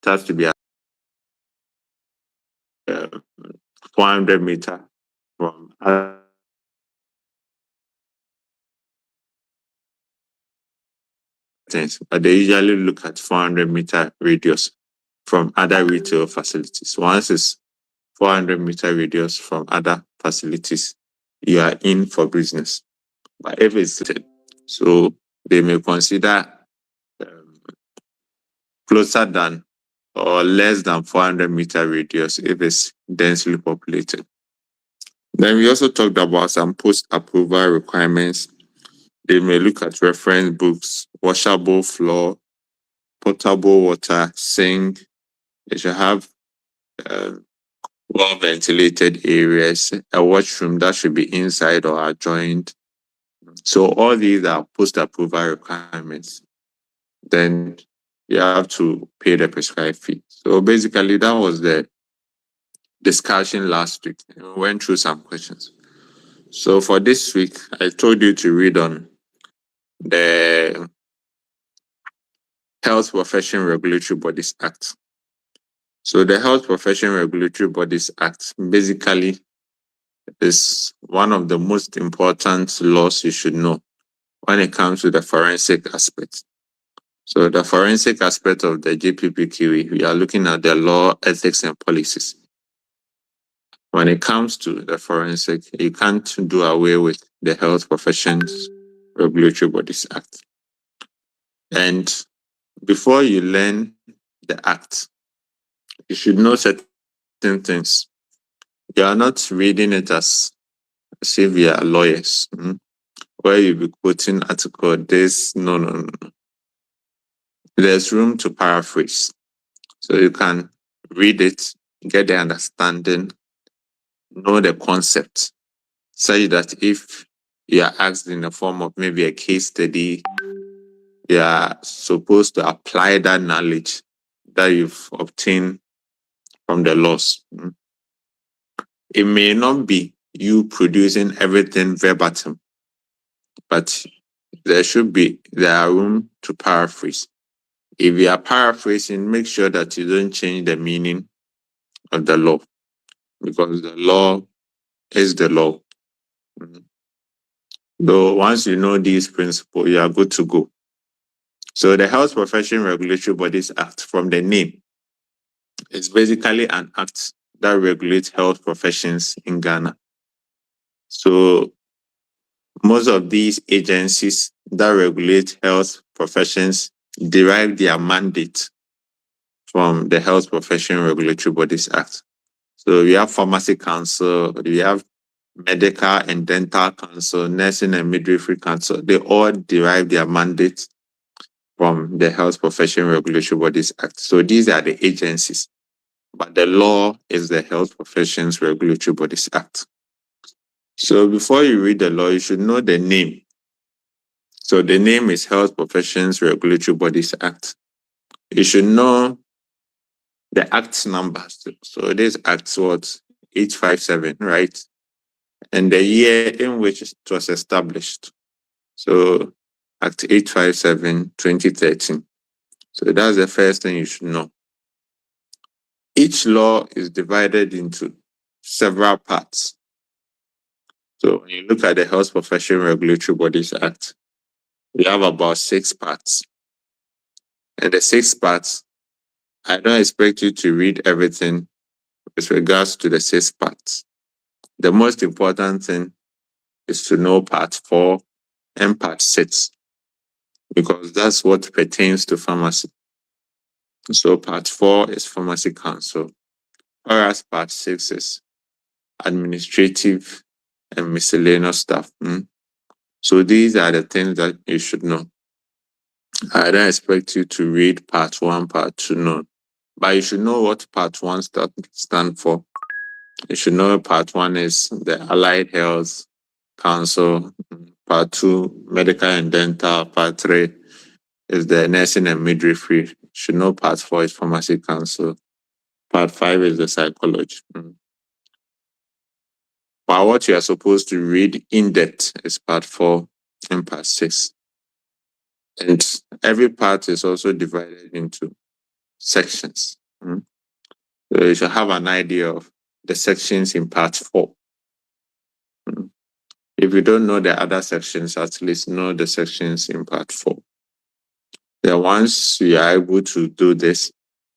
has to be 400 meter from things, but they usually look at 400-meter radius from other retail facilities. Once it's 400-meter radius from other facilities, you are in for business. But if it's so, they may consider closer than or less than 400-meter radius if it's densely populated. Then we also talked about some post-approval requirements. They may look at reference books, washable floor, potable water, sink. They should have well-ventilated areas, a washroom that should be inside or adjoined. So all these are post-approval requirements. Then you have to pay the prescribed fee. So basically, that was the discussion last week. We went through some questions. So for this week, I told you to read on the Health Profession Regulatory Bodies Act. So the Health Profession Regulatory Bodies Act basically is one of the most important laws you should know when it comes to the forensic aspect. So the forensic aspect of the JPPQE, we are looking at the law, ethics, and policies. When it comes to the forensic, you can't do away with the Health Professions Regulatory Bodies Act. And before you learn the act, you should know certain things. You are not reading it as if you are lawyers, where you'll be quoting article, this, no. There's room to paraphrase. So you can read it, get the understanding, know the concept, such that if you are asked in the form of maybe a case study, you are supposed to apply that knowledge that you've obtained from the laws. It may not be you producing everything verbatim, but there are room to paraphrase. If you are paraphrasing, make sure that you don't change the meaning of the law, because the law is the law. So once you know these principles, you are good to go. So the Health Profession Regulatory Bodies Act, from the name, is basically an act that regulates health professions in Ghana. So most of these agencies that regulate health professions derive their mandate from the Health Profession Regulatory Bodies Act. So we have Pharmacy Council, we have Medical and Dental Council, Nursing and Midwifery Council. They all derive their mandate from the Health Profession Regulatory Bodies Act. So these are the agencies, but the law is the Health Professions Regulatory Bodies Act. So before you read the law, you should know the name. So the name is Health Professions Regulatory Bodies Act. You should know the act numbers. So this act was 857, right? And the year in which it was established. So Act 857, 2013. So that's the first thing you should know. Each law is divided into several parts. So when you look at the Health Profession Regulatory Bodies Act, we have about 6 parts. And the 6 parts, I don't expect you to read everything with regards to the 6 parts. The most important thing is to know part 4 and part 6, because that's what pertains to pharmacy. So part 4 is Pharmacy Council, whereas part 6 is administrative and miscellaneous stuff. So these are the things that you should know. I don't expect you to read part 1, part 2, no. But you should know what part 1 stands for. You should know part 1 is the Allied Health Council, part 2, Medical and Dental, part 3 is the Nursing and Midwifery. You should know part 4 is Pharmacy Council, part 5 is the Psychology. But what you are supposed to read in depth is part 4 and part 6. And every part is also divided into sections. So you should have an idea of the sections in part 4. If you don't know the other sections, at least know the sections in part 4. Then once you are able to do this,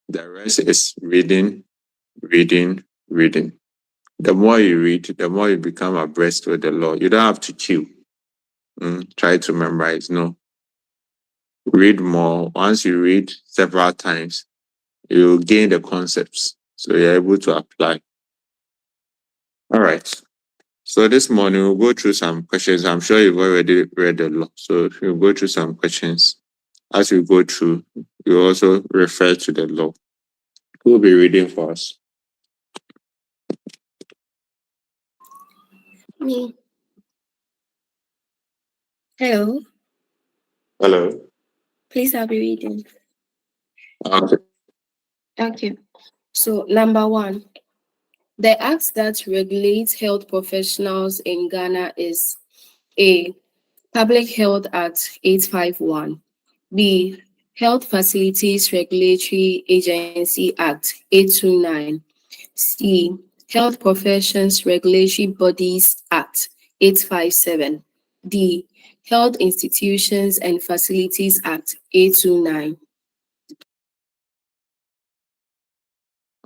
the rest is reading, reading, reading. The more you read, the more you become abreast with the law. You don't have to chew. Try to memorize. No. Read more. Once you read several times, you gain the concepts. So you're able to apply. All right. So this morning we'll go through some questions. I'm sure you've already read the law. So we'll go through some questions. As we go through, you also refer to the law. Who will be reading for us? Me. Hello. Hello. Please, I'll be reading. Okay. Okay. So, number 1, the act that regulates health professionals in Ghana is A. Public Health Act 851. B. Health Facilities Regulatory Agency Act 829. C. Health Professions Regulatory Bodies Act 857. D. Health Institutions and Facilities Act 829.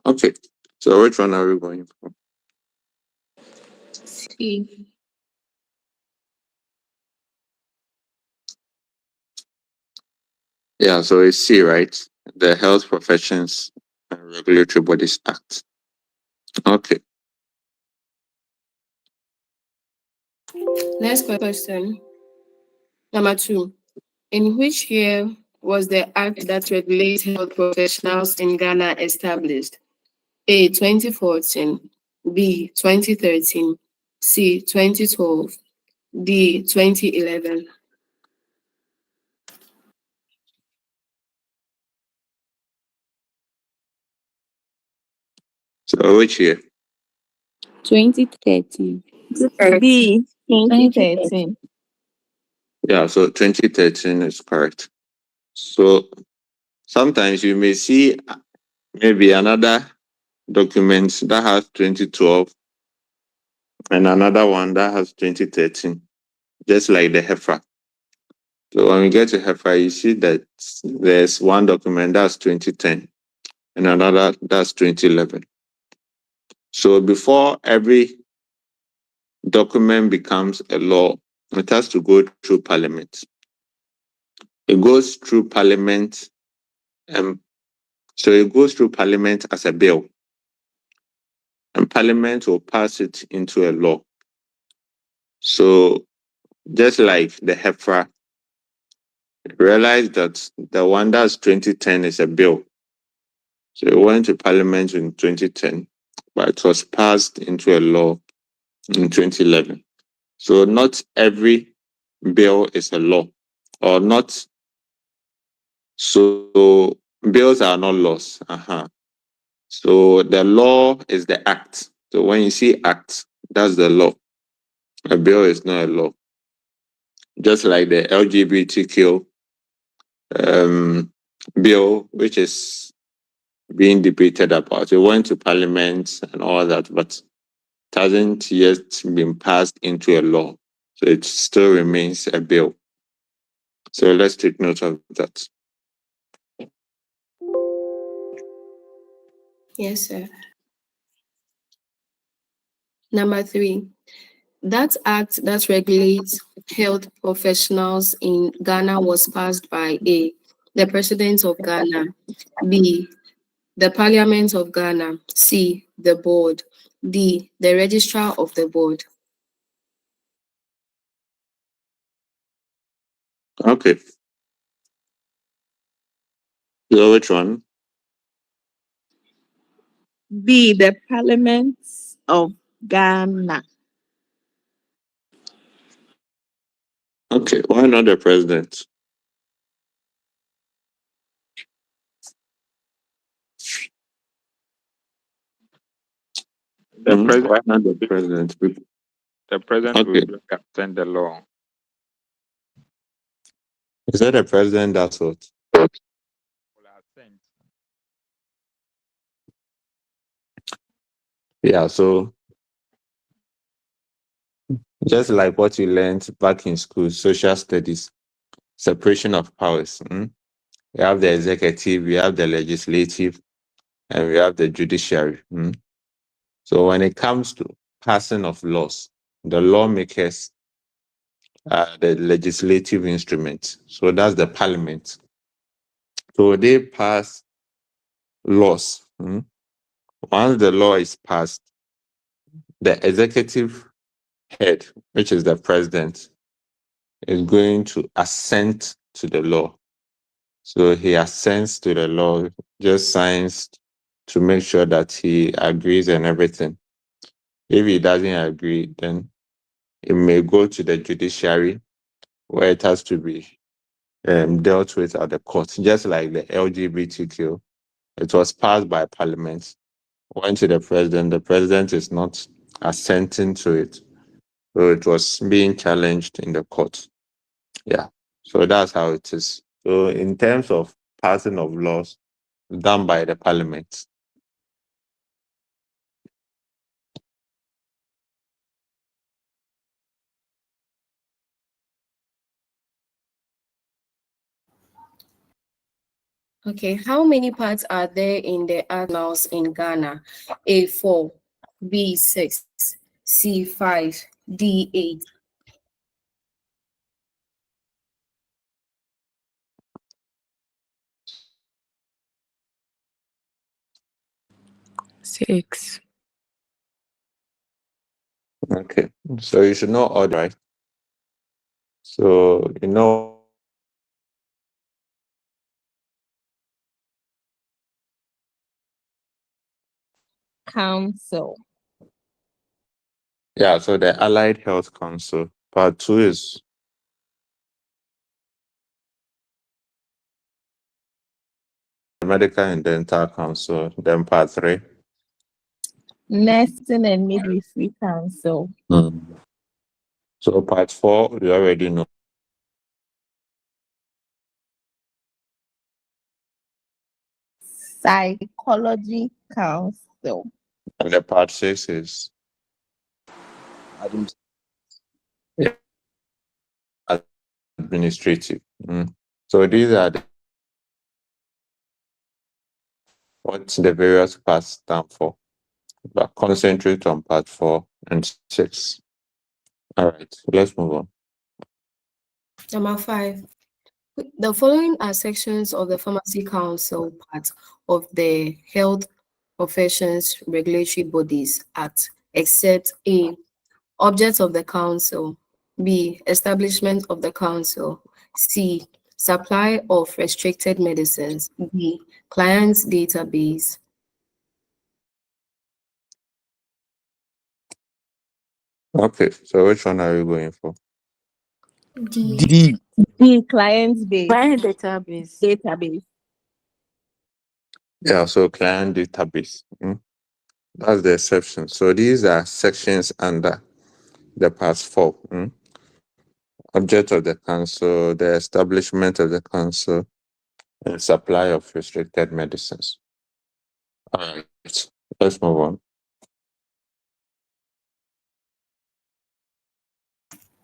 Okay. So which one are we going for? C. Yeah, so it's C, right? The Health Professions and Regulatory Bodies Act. Okay. Next question. Number 2. In which year was the act that regulates health professionals in Ghana established? A. 2014. B. 2013. C. 2012. D. 2011. So which year? 2013. Correct. B, 2013. Yeah, so 2013 is correct. So sometimes you may see maybe another document that has 2012 and another one that has 2013, just like the HEFA. So when we get to HEFA, you see that there's one document that's 2010 and another that's 2011. So before every document becomes a law, it has to go through Parliament. It goes through Parliament, so it goes through Parliament as a bill, and Parliament will pass it into a law. So just like the HEFRA, realize that the one that's 2010 is a bill. So it went to Parliament in 2010, but it was passed into a law in 2011. So not every bill is a law, or not. So bills are not laws. So the law is the act. So when you see act, that's the law. A bill is not a law. Just like the LGBTQ bill, which is being debated about. It went to Parliament and all that, but it hasn't yet been passed into a law. So it still remains a bill. So let's take note of that. Yes, sir. Number 3. That act that regulates health professionals in Ghana was passed by A. The President of Ghana. B. The Parliament of Ghana. C. The Board. D. The Registrar of the Board. Okay. So which one? B, the Parliament of Ghana. Okay. Why not the president? The Why president, not the president? the president will Okay. extend the law. Is that the president that's what? Will assent. Yeah, so just like what you learned back in school, social studies, separation of powers. We have the executive, we have the legislative, and we have the judiciary. So when it comes to passing of laws, the lawmakers are the legislative instrument. So that's the parliament. So they pass laws. Once the law is passed, the executive head, which is the president, is going to assent to the law. So he assents to the law, just signs to make sure that he agrees and everything. If he doesn't agree, then it may go to the judiciary where it has to be dealt with at the court, just like the LGBTQ. It was passed by parliament, went to the president. The president is not assenting to it. So it was being challenged in the court. Yeah. So that's how it is. So in terms of passing of laws done by the parliament. Okay, how many parts are there in the arsenals in Ghana? A4, B6, C5, D8. Six. Okay. So you should know order, right? So you know. Council. Yeah, so the Allied Health Council. Part 2 is the Medical and Dental Council. Then part 3. Nursing and Midwifery Council. So part 4, you already know. Psychology Council. And the part 6 is administrative. So these are what the various parts stand for. But concentrate on part 4 and 6. All right, let's move on. Number 5. The following are sections of the Pharmacy Council part of the Health Professions Regulatory Bodies Act, except A, objects of the council, B, establishment of the council, C, supply of restricted medicines, D, clients database. Okay, so which one are you going for? D. D, client base. Client database. Database. Yeah, so client database. That's the exception. So these are sections under the part 4. Object of the council, the establishment of the council, and supply of restricted medicines. All right, let's move on.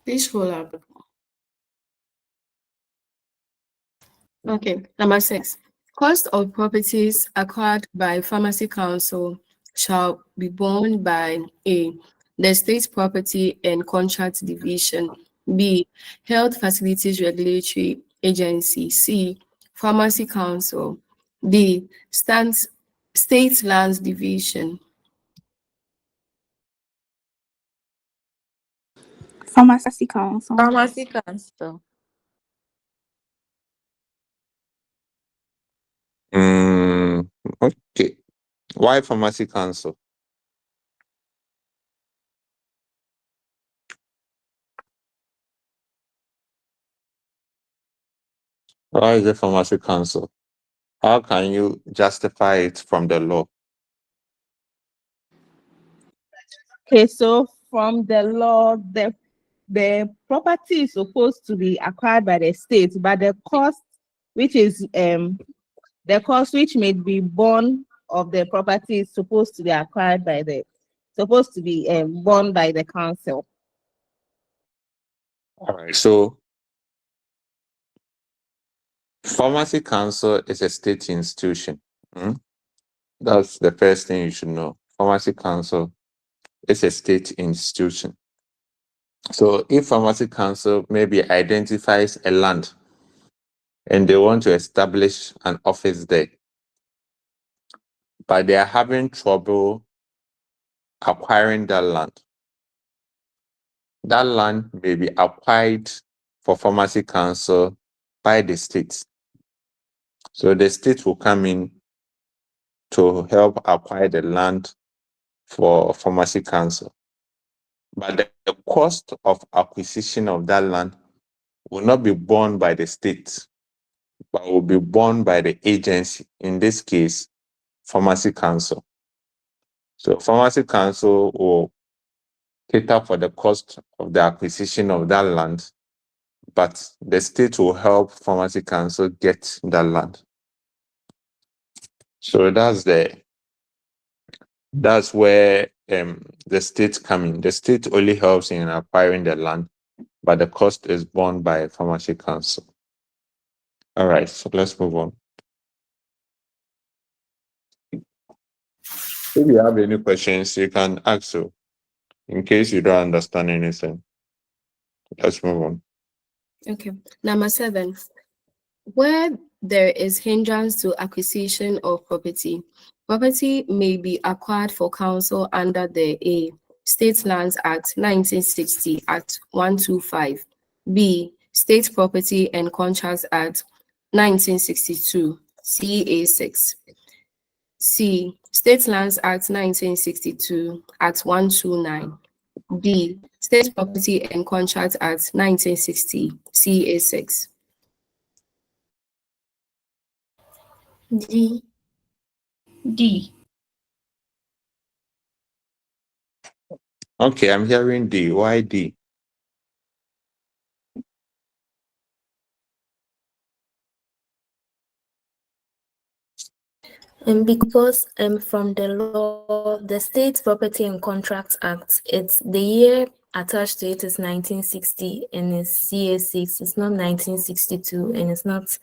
Please roll up. Okay, number 6. Cost of properties acquired by Pharmacy Council shall be borne by A, the State Property and Contract Division, B, Health Facilities Regulatory Agency, C, Pharmacy Council, D, State Lands Division. Pharmacy Council. Pharmacy Council. Okay. Why Pharmacy Council? Why is the Pharmacy Council? How can you justify it from the law? Okay, so from the law, the property is supposed to be acquired by the state, but the cost which may be borne of the property is supposed to be acquired by the supposed to be borne by the council. All right. So Pharmacy Council is a state institution. That's the first thing you should know. Pharmacy Council is a state institution. So if Pharmacy Council maybe identifies a land and they want to establish an office there, but they are having trouble acquiring that land may be acquired for Pharmacy Council by the state. So the state will come in to help acquire the land for Pharmacy Council. But the cost of acquisition of that land will not be borne by the state, but will be borne by the agency, in this case, Pharmacy Council. So Pharmacy Council will cater for the cost of the acquisition of that land, but the state will help Pharmacy Council get that land. So that's where the state come in. The state only helps in acquiring the land, but the cost is borne by Pharmacy Council. All right, so let's move on. If you have any questions, you can ask so. In case you don't understand anything, let's move on. Okay. Number 7. Where there is hindrance to acquisition of property, property may be acquired for council under the A. State Lands Act 1960 Act 125, B. State Property and Contracts Act 1962 CA 6, C. State Lands Act 1962 Act 129, D. State Property and Contracts Act 1960 CA 6. D. D. Okay, I'm hearing D. Why D? Because from the law, the State Property and Contracts Act, it's the year attached to it is 1960 and it's CA6. It's not 1962 and it's not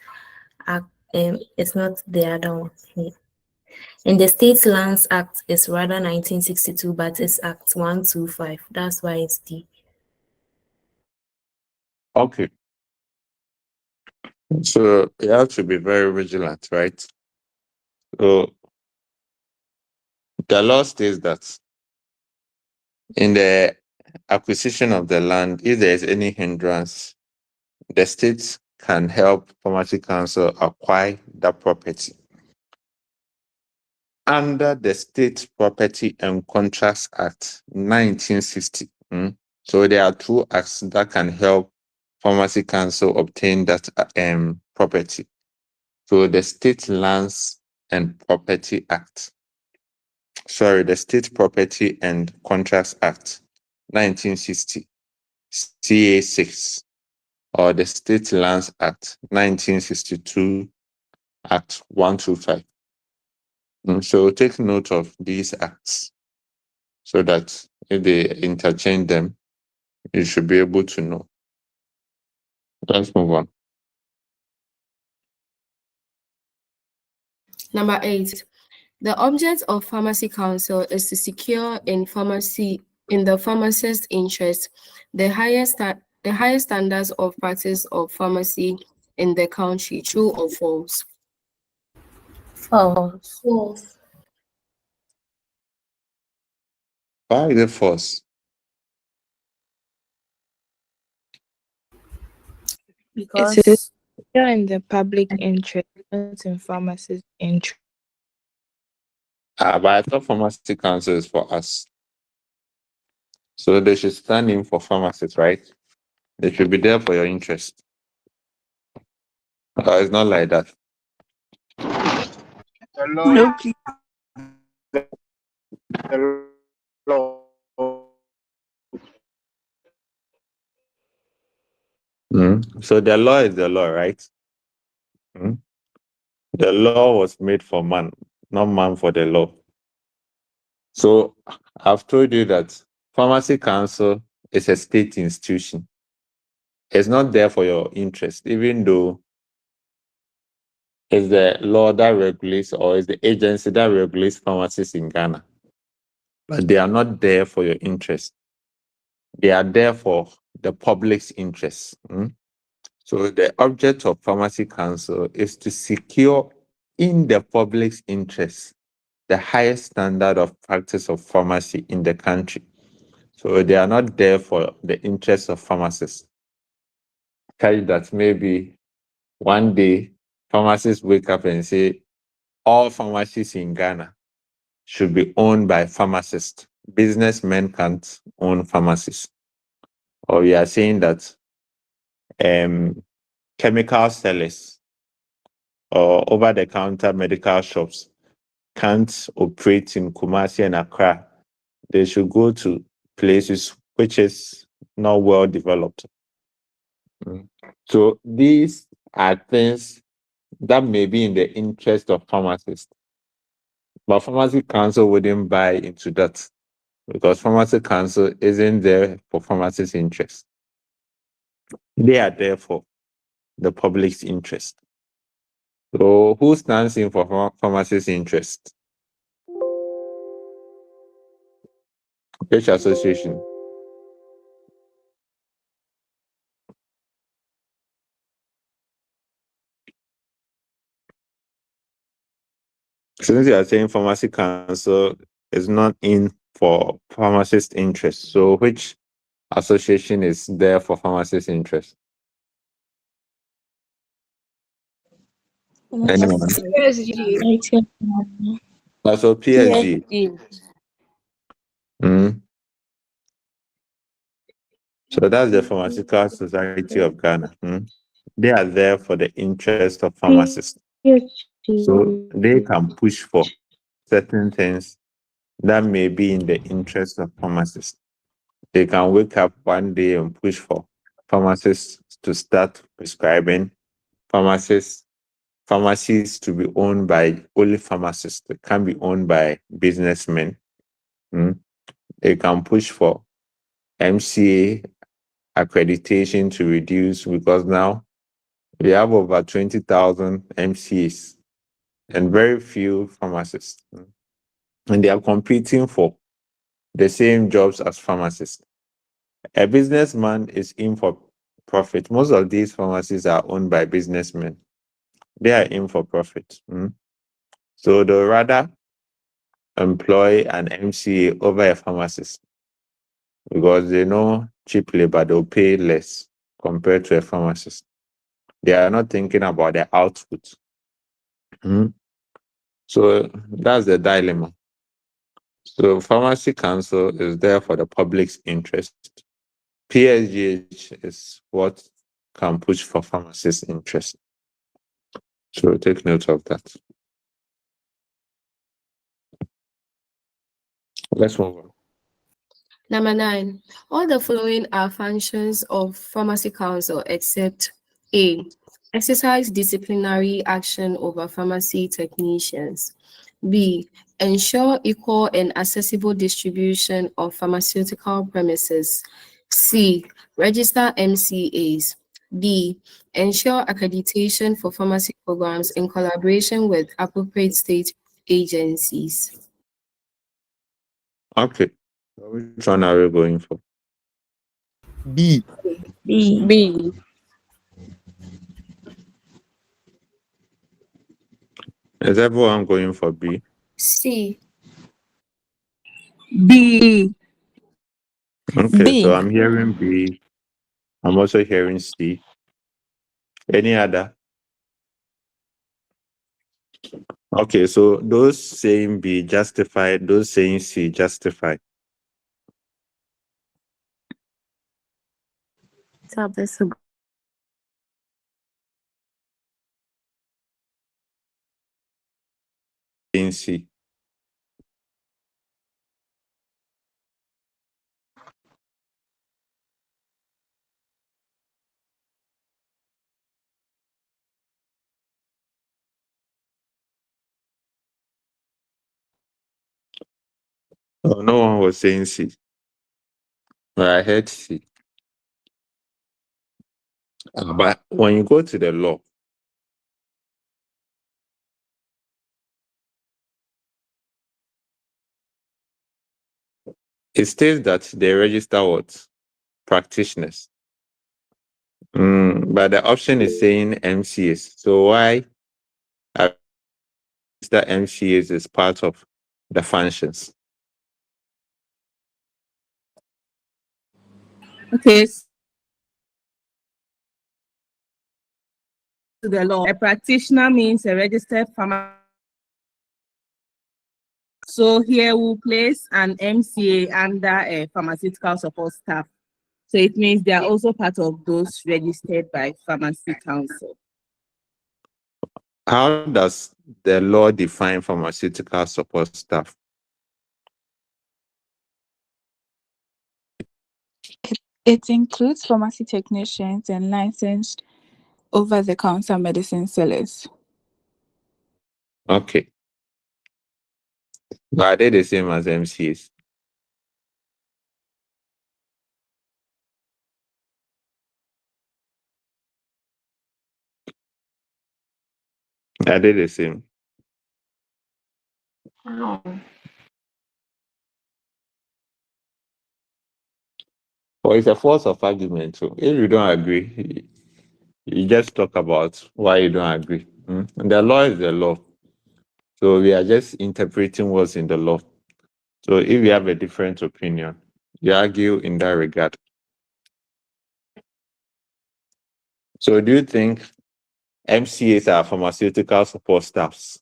the other one. Yeah. And the State Lands Act is rather 1962, but it's Act 125. That's why it's D. Okay. So you have to be very vigilant, right? So the law states that in the acquisition of the land, if there is any hindrance, the state can help Pharmacy Council acquire that property under the State Property and Contracts Act 1960. So there are 2 acts that can help Pharmacy Council obtain that property. So the State Lands and Property Act. Sorry, the State Property and Contracts Act 1960 CA 6, or the State Lands Act 1962 Act 125. So take note of these acts so that if they interchange them, you should be able to know. Let's move on. Number 8. The object of Pharmacy Council is to secure in the pharmacist's interest the highest standards of practice of pharmacy in the country. True or false? False. False. Why is it false? Because It is in the public interest, not in pharmacist interest. But I thought Pharmacy Council is for us. So they should stand in for pharmacists, right? They should be there for your interest. It's not like that. The law, No, please. the law. So the law is the law, right? The law was made for man, not man for the law. So I've told you that Pharmacy Council is a state institution. It's not there for your interest, even though it's the law that regulates or is the agency that regulates pharmacies in Ghana. But they are not there for your interest. They are there for the public's interest. So the object of Pharmacy Council is to secure in the public's interest the highest standard of practice of pharmacy in the country. So they are not there for the interests of pharmacists. Tell you that maybe one day pharmacists wake up and say all pharmacies in Ghana should be owned by pharmacists. Businessmen can't own pharmacies. Or we are saying that chemical sellers or over-the-counter medical shops can't operate in Kumasi and Accra. They should go to places which is not well developed. So these are things that may be in the interest of pharmacists. But Pharmacy Council wouldn't buy into that because Pharmacy Council isn't there for pharmacists' interest. They are there for the public's interest. So who stands in for pharmacists' interest? Which association? Since you are saying Pharmacy Council is not in for pharmacist interest, so which association is there for pharmacist interest? Anyone? PSG. Also PSG. Mm. So that's the Pharmaceutical Society of Ghana. They are there for the interest of pharmacists. So they can push for certain things that may be in the interest of pharmacists. They can wake up one day and push for pharmacists to start prescribing, pharmacies to be owned by only pharmacists. They can be owned by businessmen. They can push for MCA accreditation to reduce because now we have over 20,000 MCAs and very few pharmacists. And they are competing for the same jobs as pharmacists. A businessman is in for profit. Most of these pharmacies are owned by businessmen. They are in for profit. So they'll rather employ an MCA over a pharmacist because they know cheap labor, they'll pay less compared to a pharmacist. They are not thinking about their output. So that's the dilemma. So Pharmacy Council is there for the public's interest. PSGH is what can push for pharmacists' interest. So take note of that. Let's move on. Number 9. All the following are functions of Pharmacy Council except A. Exercise disciplinary action over pharmacy technicians. B. Ensure equal and accessible distribution of pharmaceutical premises. C. Register MCAs. D. Ensure accreditation for pharmacy programs in collaboration with appropriate state agencies. Okay. So which one are we going for? B. B. B. Is everyone going for B? C. B. Okay, B. so I'm hearing B. I'm also hearing C. Any other? Okay, so those saying B justify, those saying C justify. Saying C. Oh, no one was saying C. But I heard C. But when you go to the law, it states that they register what? Practitioners. But the option is saying MCAs. So why are the MCAs is part of the functions? Okay. To the law, a practitioner means a registered pharmacist. So here we'll place an MCA under a pharmaceutical support staff. So it means they are also part of those registered by Pharmacy Council. How does the law define pharmaceutical support staff? It includes pharmacy technicians and licensed over-the-counter medicine sellers. Okay. But are they the same as MCAs? Are they the same? No. Or it's a force of argument. So if you don't agree, you just talk about why you don't agree. And the law is the law. So we are just interpreting what's in the law. So if you have a different opinion, you argue in that regard. So do you think MCAs are pharmaceutical support staffs?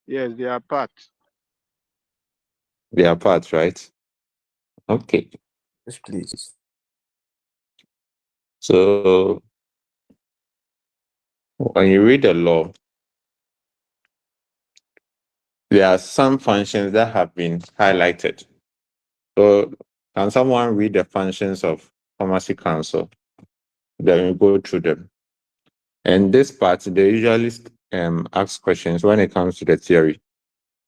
Yes, they are part. They are part, right? Okay. Yes, please. So when you read the law, there are some functions that have been highlighted. So can someone read the functions of Pharmacy Council? Then we go through them. And this part, they usually ask questions when it comes to the theory.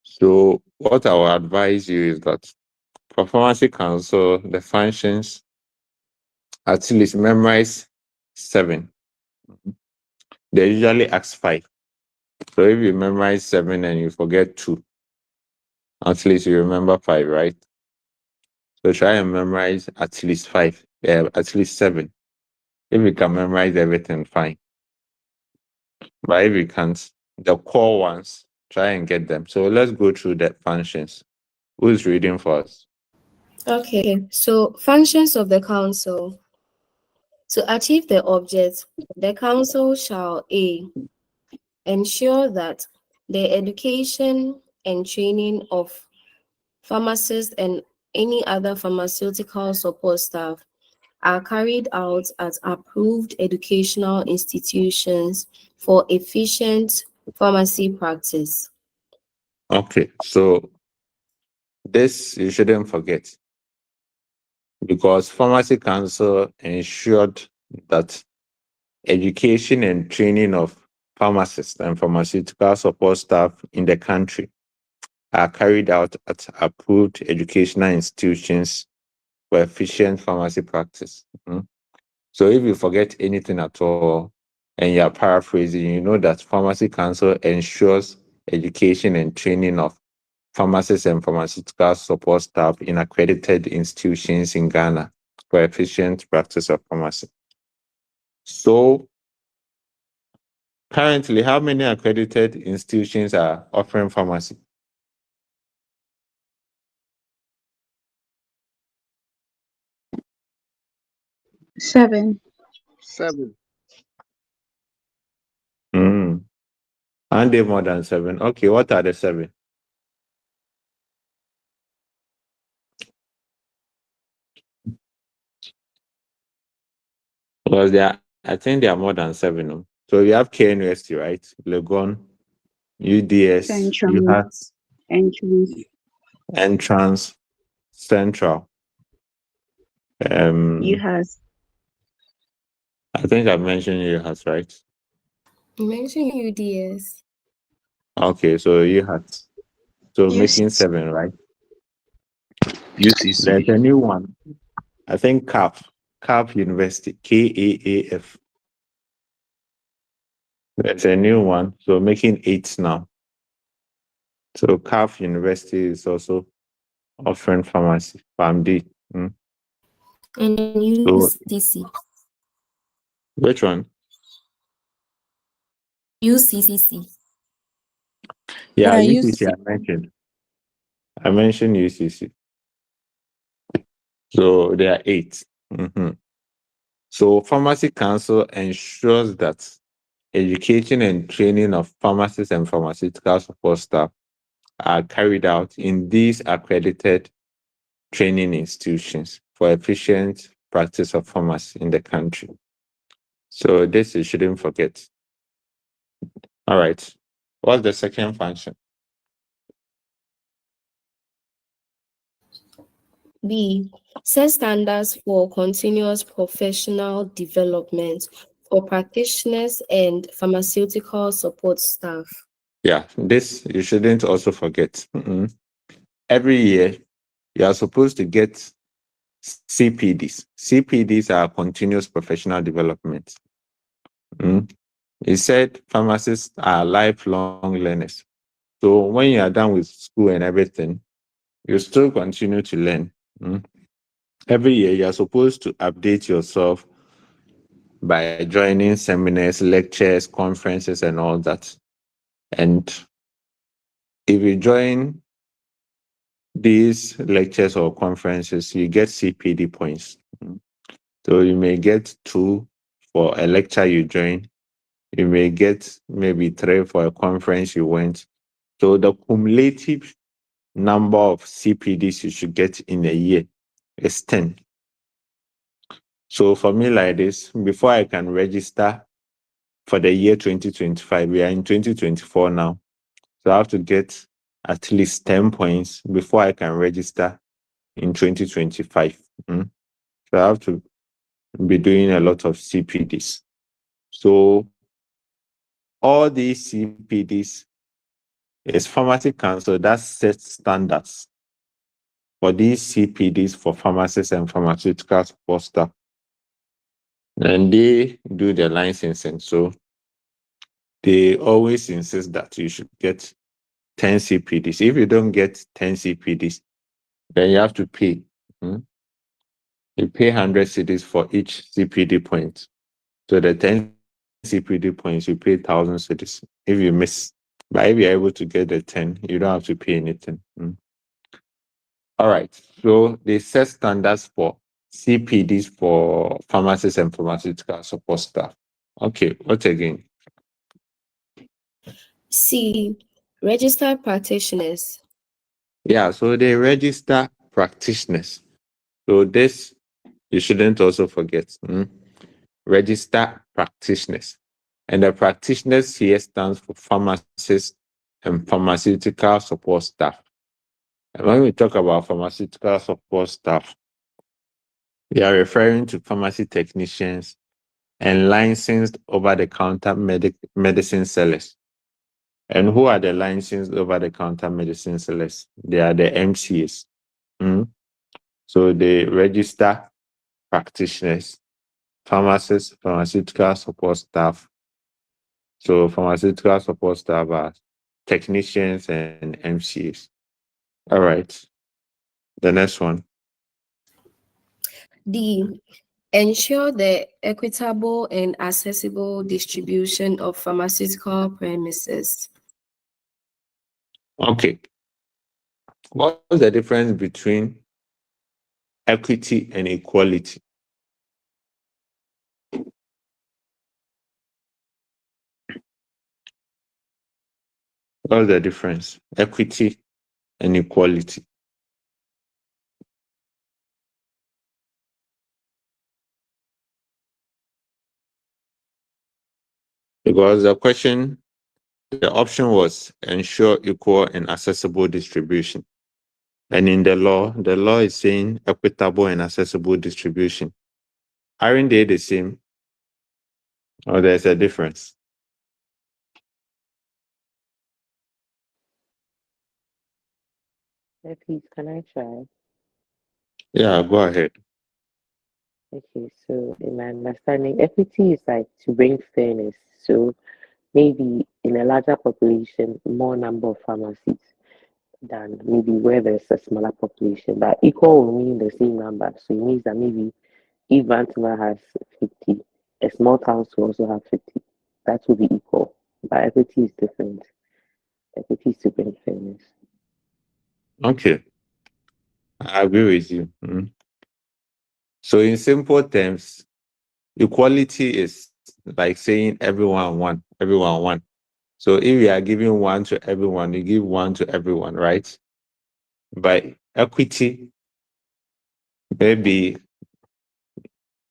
So what I will advise you is that for Pharmacy Council, the functions, at least memorize 7. They usually ask 5. So if you memorize 7 and you forget 2, at least you remember 5, right? So try and memorize at least 5, at least 7. If you can memorize everything, fine. But if you can't, the core ones, try and get them. So let's go through the functions. Who's reading for us? Okay, so functions of the council. To achieve the object, the council shall A. Ensure that the education and training of pharmacists and any other pharmaceutical support staff are carried out at approved educational institutions for efficient pharmacy practice. Okay, so this you shouldn't forget, because Pharmacy Council ensured that education and training of pharmacists and pharmaceutical support staff in the country are carried out at approved educational institutions for efficient pharmacy practice. So if you forget anything at all and you're paraphrasing, you know that Pharmacy Council ensures education and training of pharmacists and pharmaceutical support staff in accredited institutions in Ghana for efficient practice of pharmacy. So currently, how many accredited institutions are offering pharmacy? Seven. 7. And they more than 7. Okay, what are the 7? Because I think there are more than 7. No? So you have KNUST, right? Legon, UDS, Central. UHAT, Entrance. Entrance, Central. You has. I think I mentioned you has, right? You mentioned UDS. Okay, so you had. So making UCC. 7, right? UCC. There's a new one. I think CAF University, KAAF. There's a new one. So making 8 now. So CAF University is also offering pharmacy, PharmD. And So UCC. which one? UCCC. Yeah, Yeah, UCC I mentioned. I mentioned UCC. So there are 8. Mhm. So Pharmacy Council ensures that education and training of pharmacists and pharmaceutical support staff are carried out in these accredited training institutions for efficient practice of pharmacy in the country. So this you shouldn't forget. All right. What's the second function? B. Set standards for continuous professional development for practitioners and pharmaceutical support staff. Yeah, this you shouldn't also forget. Every year, you are supposed to get CPDs. CPDs are continuous professional development. He said pharmacists are lifelong learners. So when you are done with school and everything, you still continue to learn. Every year, you are supposed to update yourself by joining seminars, lectures, conferences, and all that. And if you join these lectures or conferences, you get CPD points. So you may get 2 for a lecture you join. You may get maybe 3 for a conference you went. So the cumulative number of CPDs you should get in a year is 10. So for me like this, before I can register for the year 2025, we are in 2024 now. So I have to get at least 10 points before I can register in 2025. So I have to be doing a lot of CPDs. So all these CPDs is Pharmacy Council that sets standards for these CPDs for pharmacists and pharmaceutical support staff. And they do the licensing. So they always insist that you should get 10 CPDs. If you don't get 10 CPDs, then you have to pay. You pay 100 cedis for each CPD point. So the 10 CPD points, you pay 1,000 cedis. If you miss, but if you're able to get the 10, you don't have to pay anything. All right. So they set standards for CPDs for pharmacists and pharmaceutical support staff. Okay. What again? C. Registered practitioners. Yeah. So they register practitioners. So this you shouldn't also forget. Register practitioners. And the practitioners here stands for pharmacists and pharmaceutical support staff. And when we talk about pharmaceutical support staff, we are referring to pharmacy technicians and licensed over-the-counter medicine sellers. And who are the licensed over-the-counter medicine sellers? They are the MCs. So they register practitioners, pharmacists, pharmaceutical support staff. So pharmaceutical support staff are technicians and MCs. All right. The next one. D. Ensure the equitable and accessible distribution of pharmaceutical premises. Okay. What's the difference between equity and equality? What's the difference? Equity and equality. Because the option was ensure equal and accessible distribution. And in the law is saying equitable and accessible distribution. Aren't they the same? Or there's a difference? Please, can I try? Yeah, go ahead. Okay, so in my understanding, equity is like to bring fairness. So maybe in a larger population, more number of pharmacies than maybe where there's a smaller population. But equal will mean the same number. So it means that maybe if Vancouver has 50, a small town will also have 50. That will be equal. But equity is different. Equity is to bring fairness. Okay, I agree with you. So in simple terms, equality is like saying everyone one, everyone one. So if you are giving one to everyone, you give one to everyone, right? By equity, maybe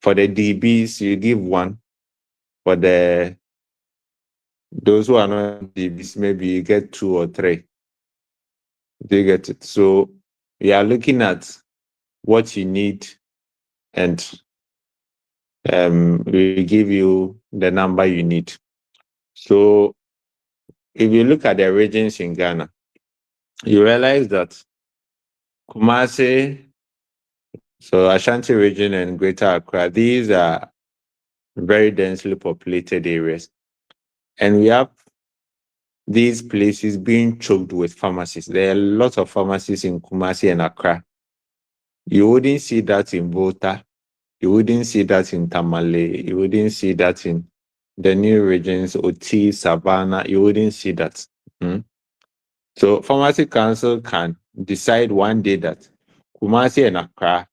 for the DBs, you give one. For those who are not DBs, maybe you get 2 or 3. Do you get it? So we are looking at what you need, and we give you the number you need. So if you look at the regions in Ghana, you realize that Kumasi, so Ashanti region and Greater Accra, these are very densely populated areas. And we have these places being choked with pharmacies. There are lots of pharmacies in Kumasi and Accra. You wouldn't see that in Volta. You wouldn't see that in Tamale. You wouldn't see that in the new regions, Oti, Savannah. You wouldn't see that. So Pharmacy Council can decide one day that Kumasi and Accra,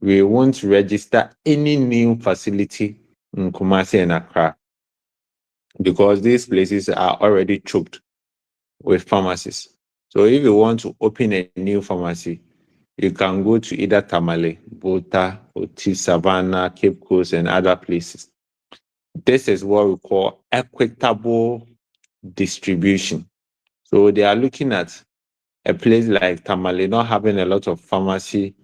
we won't register any new facility in Kumasi and Accra because these places are already choked with pharmacies. So if you want to open a new pharmacy, you can go to either Tamale, Volta, Oti, Savannah, Cape Coast, and other places. This is what we call equitable distribution. So they are looking at a place like Tamale not having a lot of pharmacy,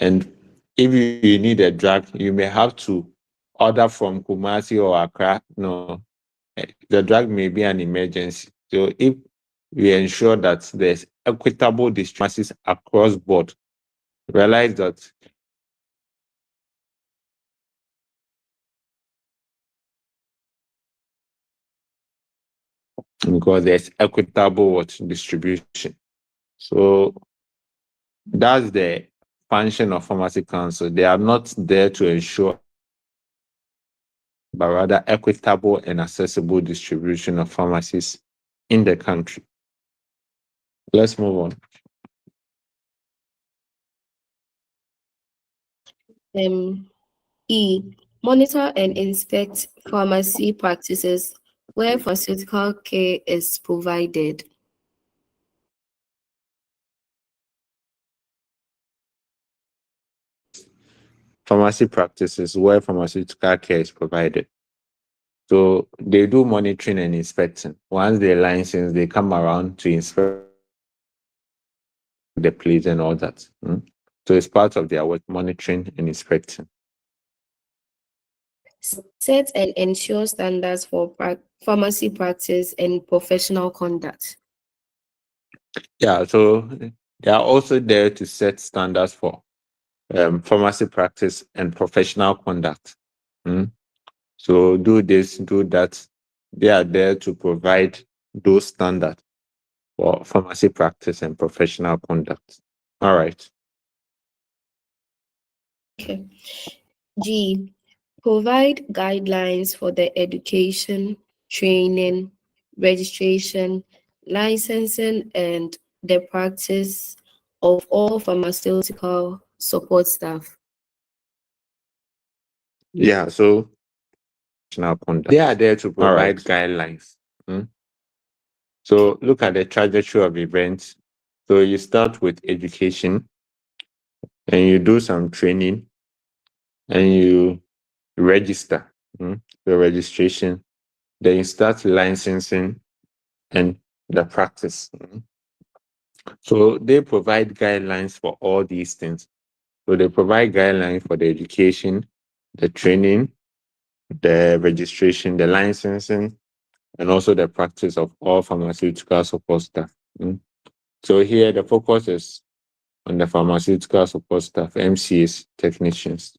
and if you need a drug, you may have to order from Kumasi or Accra. No, the drug may be an emergency. So if we ensure that there's equitable distribution across board, realize that because there's equitable distribution. So that's the function of Pharmacy Council. They are not there to ensure, but rather equitable and accessible distribution of pharmacies in the country. Let's move on. Monitor and inspect pharmacy practices where pharmaceutical care is provided. Pharmacy practices where pharmaceutical care is provided. So they do monitoring and inspecting. Once they're licensed, they come around to inspect the place and all that. So it's part of their work, monitoring and inspecting. Set and ensure standards for pharmacy practice and professional conduct. Yeah, so they are also there to set standards for pharmacy practice and professional conduct. So do this, do that. They are there to provide those standards for pharmacy practice and professional conduct. All right. Okay. G. Provide guidelines for the education, training, registration, licensing, and the practice of all pharmaceutical support staff. Yeah, so they are there to provide guidelines. So look at the trajectory of events. So you start with education and you do some training and you register the registration. Then you start licensing and the practice. So they provide guidelines for all these things. So they provide guidelines for the education, the training, the registration, the licensing, and also the practice of all pharmaceutical support staff. So here the focus is on the pharmaceutical support staff, MCs, technicians.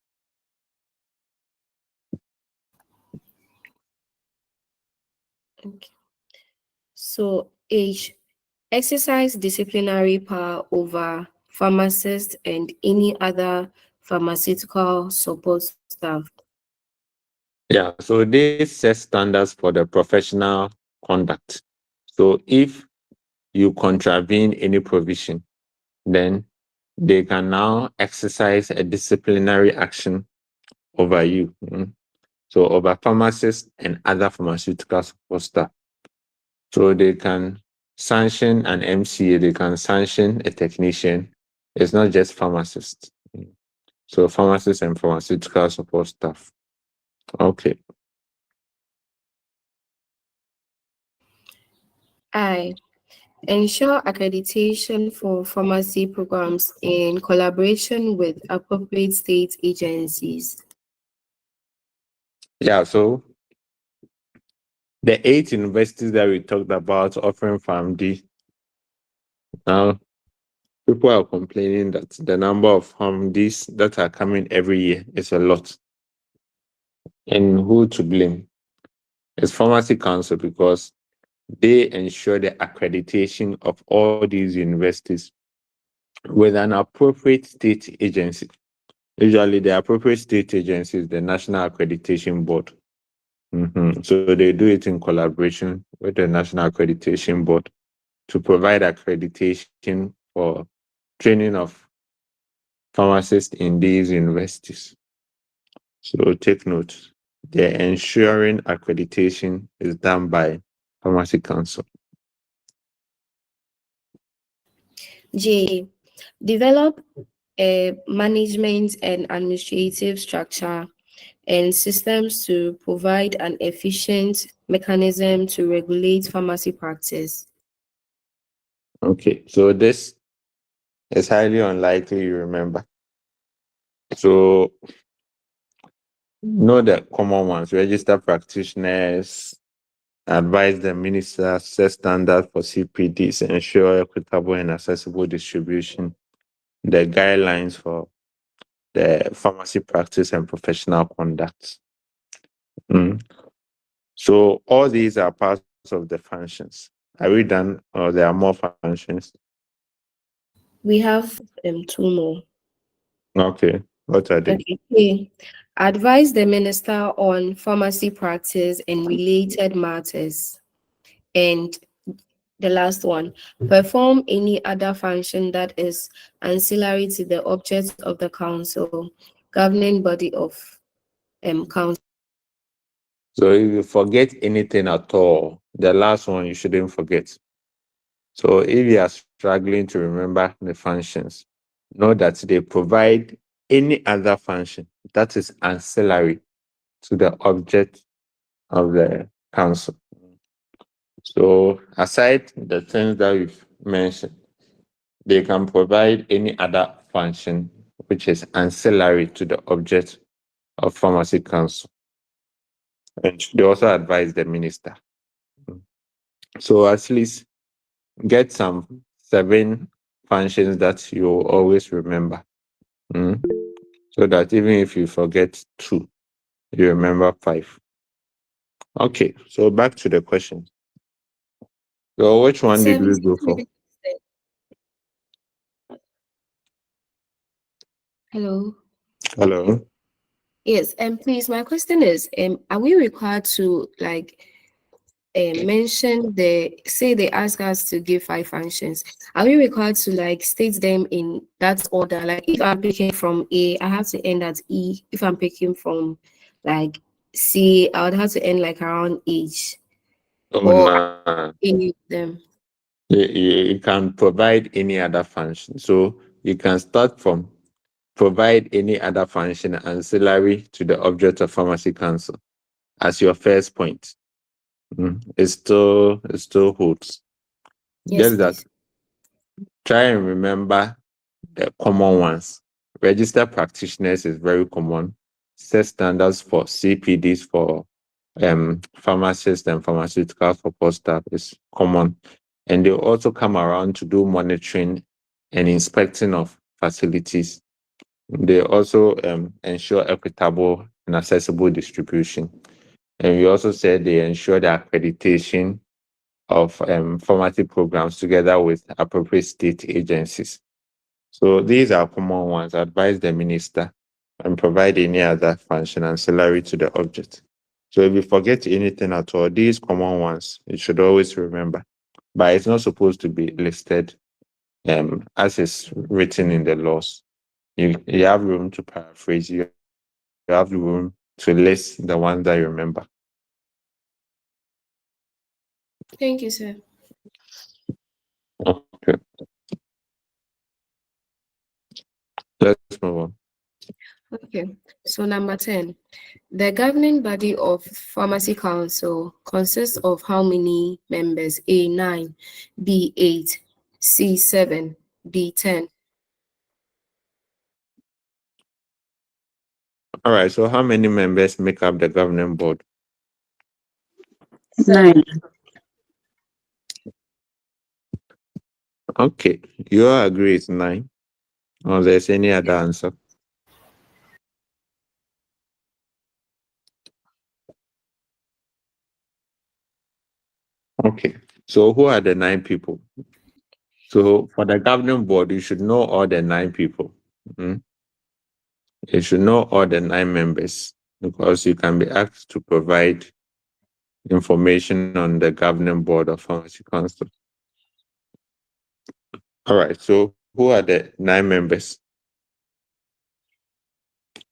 Okay. So H, exercise disciplinary power over pharmacists and any other pharmaceutical support staff. Yeah, so they set standards for the professional conduct. So if you contravene any provision, then they can now exercise a disciplinary action over you. So over pharmacists and other pharmaceutical support staff. So they can sanction an MCA, they can sanction a technician. It's not just pharmacists. So pharmacists and pharmaceutical support staff. Okay. I, ensure accreditation for pharmacy programs in collaboration with appropriate state agencies. Yeah, so the 8 universities that we talked about offering PharmD, now people are complaining that the number of PharmDs that are coming every year is a lot. And who to blame? It's Pharmacy Council, because they ensure the accreditation of all these universities with an appropriate state agency. Usually the appropriate state agency is the National Accreditation Board. So they do it in collaboration with the National Accreditation Board to provide accreditation for training of pharmacists in these universities. So take note, the ensuring accreditation is done by Pharmacy Council. J, develop a management and administrative structure and systems to provide an efficient mechanism to regulate pharmacy practice. Okay, so this is highly unlikely you remember. So know the common ones: register practitioners, advise the minister, set standards for CPDs, ensure equitable and accessible distribution, the guidelines for the pharmacy practice and professional conduct. So all these are parts of the functions. Are we done, or there are more functions? We have two more. Okay, what are they? Okay. A, advise the minister on pharmacy practice and related matters. And the last one, perform any other function that is ancillary to the object of the council, governing body of council. So if you forget anything at all, the last one you shouldn't forget. So if you are struggling to remember the functions, know that they provide any other function that is ancillary to the object of the council. So aside the things that we've mentioned, they can provide any other function which is ancillary to the object of Pharmacy Council. And they also advise the minister. So at least get some 7 functions that you always remember. So that even if you forget 2, you remember 5. Okay, so back to the question. So which one did we go for? Hello. Hello? Yes, and please, my question is, are we required to mention say they ask us to give 5 functions? Are we required to state them in that order? Like if I'm picking from A, I have to end at E. If I'm picking from C, I would have to end around H. Oh, Or nah. any of them. You can provide any other function. So you can start from provide any other function ancillary to the object of Pharmacy Council as your first point. It still holds. Yes, Just that please. Try and remember the common ones. Registered practitioners is very common. Set standards for CPDs for pharmacists and pharmaceutical support staff is common. And they also come around to do monitoring and inspecting of facilities. They also ensure equitable and accessible distribution. And we also said they ensure the accreditation of pharmacy programs together with appropriate state agencies. So these are common ones. Advise the minister and provide any other function ancillary to the object. So if you forget anything at all, these common ones, you should always remember. But it's not supposed to be listed as is written in the laws. You have room to paraphrase, you have room to list the ones that you remember. Thank you, sir. Okay. Let's move on. Okay, so number 10. The governing body of Pharmacy Council consists of how many members? A, 9, B, 8, C, 7, D, 10. All right, so how many members make up the governing board? 9. Okay, you all agree it's 9? Or there's any other answer? Okay, so who are the 9 people? So for the governing board, you should know all the 9 people. Mhm. You should know all the 9 members because you can be asked to provide information on the governing board of Pharmacy Council. All right, so who are the 9 members?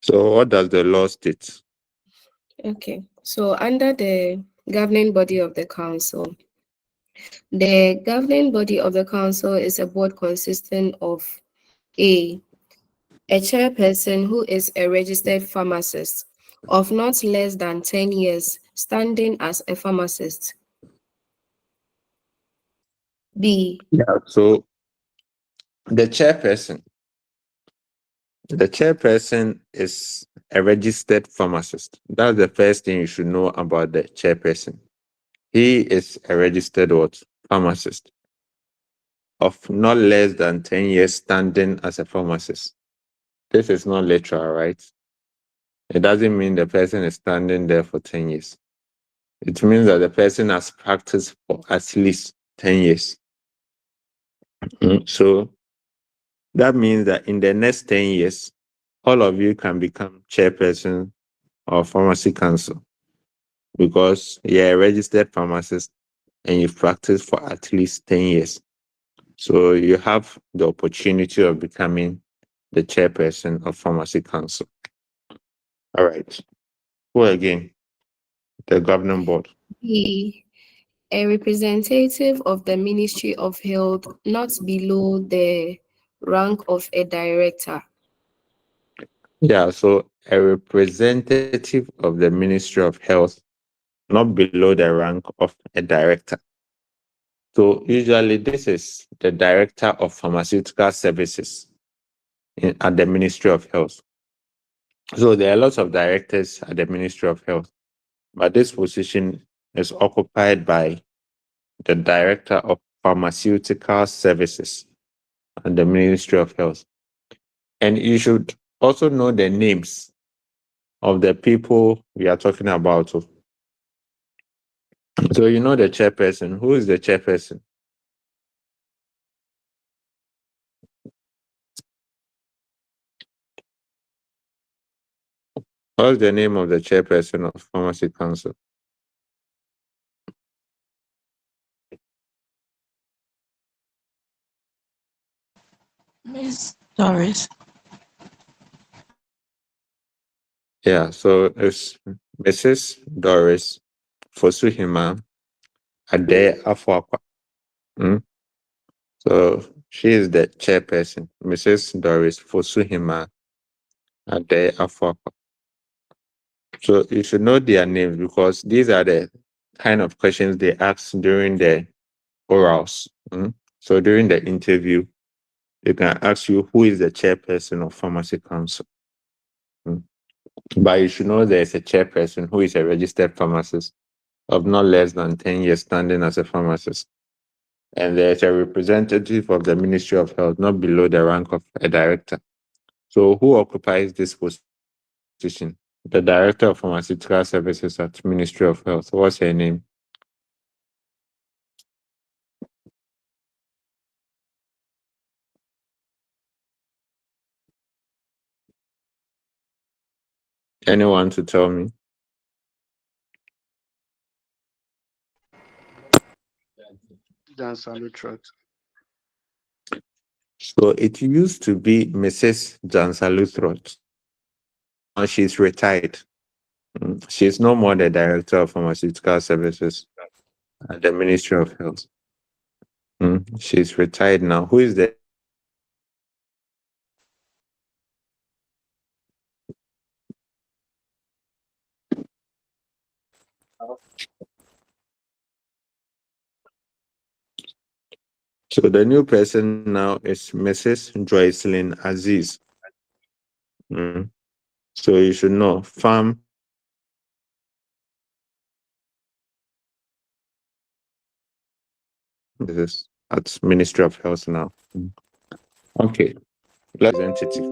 So what does the law state? Okay, so under the governing body of the council, the governing body of the council is a board consisting of A, chairperson who is a registered pharmacist of not less than 10 years standing as a pharmacist. B, Yeah, so the chairperson is a registered pharmacist. That's the first thing you should know about the chairperson. He is a registered what? Pharmacist of not less than 10 years standing as a pharmacist. This is not literal, right? It doesn't mean the person is standing there for 10 years. It means that the person has practiced for at least 10 years. So that means that in the next 10 years, all of you can become chairperson of Pharmacy Council because you're a registered pharmacist and you've practiced for at least 10 years. So you have the opportunity of becoming the chairperson of Pharmacy Council. All right. Who again? The governing board. B, a representative of the Ministry of Health not below the rank of a director. Yeah, so a representative of the Ministry of Health, not below the rank of a director. So usually this is the director of pharmaceutical services at the Ministry of Health. So there are lots of directors at the Ministry of Health, but this position is occupied by the director of pharmaceutical services at the Ministry of Health. And you should also know the names of the people we are talking about. So you know the chairperson. Who is the chairperson? What's the name of the chairperson of Pharmacy Council? Miss Doris. Yeah, so it's Mrs. Doris Fosuhima Ade Afuakwa. So she is the chairperson, Mrs. Doris Fosuhima Ade Afuakwa. So you should know their names because these are the kind of questions they ask during the orals. So during the interview, they can ask you who is the chairperson of Pharmacy Council. But you should know there is a chairperson who is a registered pharmacist of not less than 10 years standing as a pharmacist. And there's a representative of the Ministry of Health, not below the rank of a director. So who occupies this position? The Director of Pharmaceutical Services at Ministry of Health. What's her name? Anyone to tell me? Dan Salutrot. So it used to be Mrs. Jansaluthrot. Now she's retired. She's no more the Director of Pharmaceutical Services at the Ministry of Health. She's retired now. Who is the So the new person now is Mrs. Joycelyn Aziz. So you should know farm this at Ministry of Health now. Okay, representative.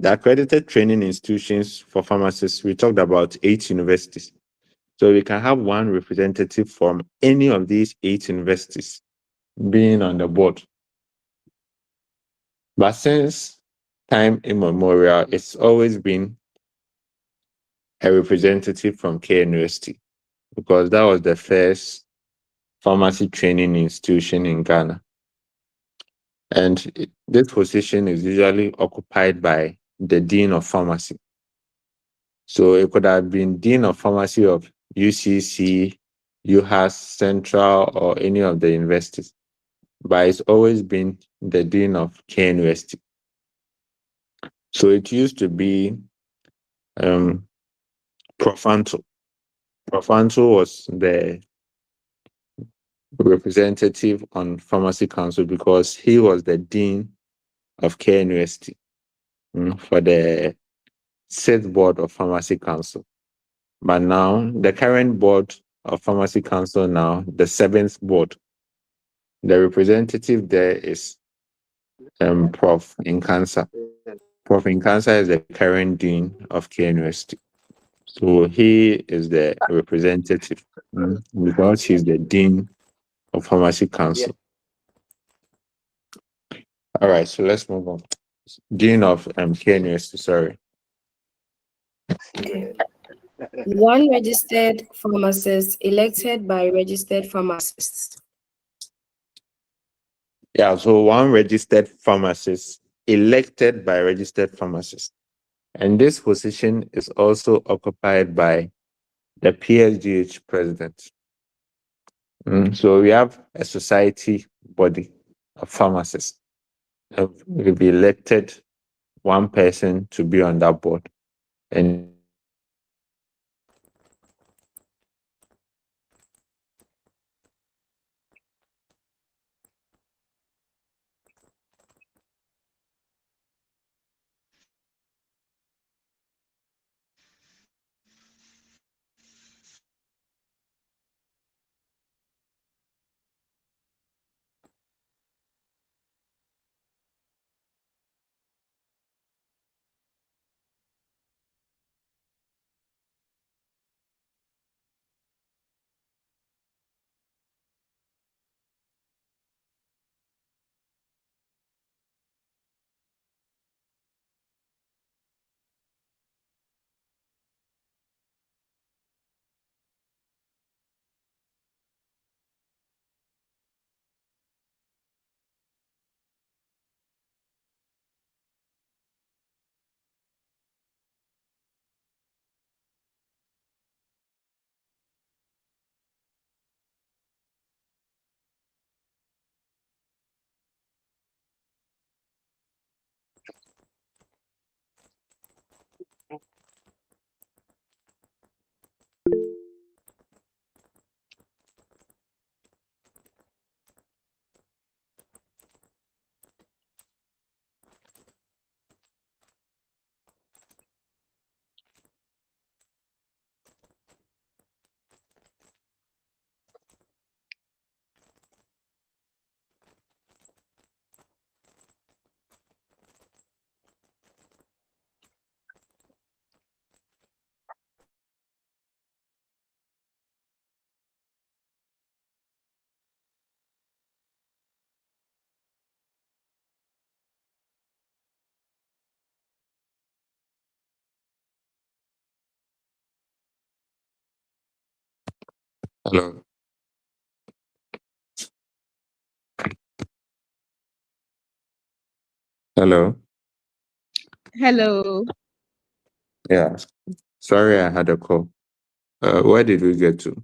The accredited training institutions for pharmacists, we talked about 8 universities. So we can have one representative from any of these 8 universities being on the board. But since time immemorial, it's always been a representative from KNUST because that was the first pharmacy training institution in Ghana. And this position is usually occupied by the Dean of Pharmacy. So it could have been Dean of Pharmacy of UCC, UHAS, Central, or any of the universities. But it's always been the Dean of KNUST. So it used to be Profanto. Profanto was the representative on Pharmacy Council because he was the Dean of KNUST for the 6th Board of Pharmacy Council. But now, the current board of Pharmacy Council now, the 7th board, the representative there is Prof. Incansa. Prof. Incansa is the current dean of KNUST. So he is the representative because he's the dean of Pharmacy Council. All right, so let's move on. Dean of KNUST, sorry. Okay. One registered pharmacist elected by registered pharmacists. Yeah, so one registered pharmacist elected by registered pharmacists. And this position is also occupied by the PSGH president. So we have a society body of pharmacists. We've elected one person to be on that board. And Hello. Hello. Hello. Yeah. Sorry, I had a call. Where did we get to?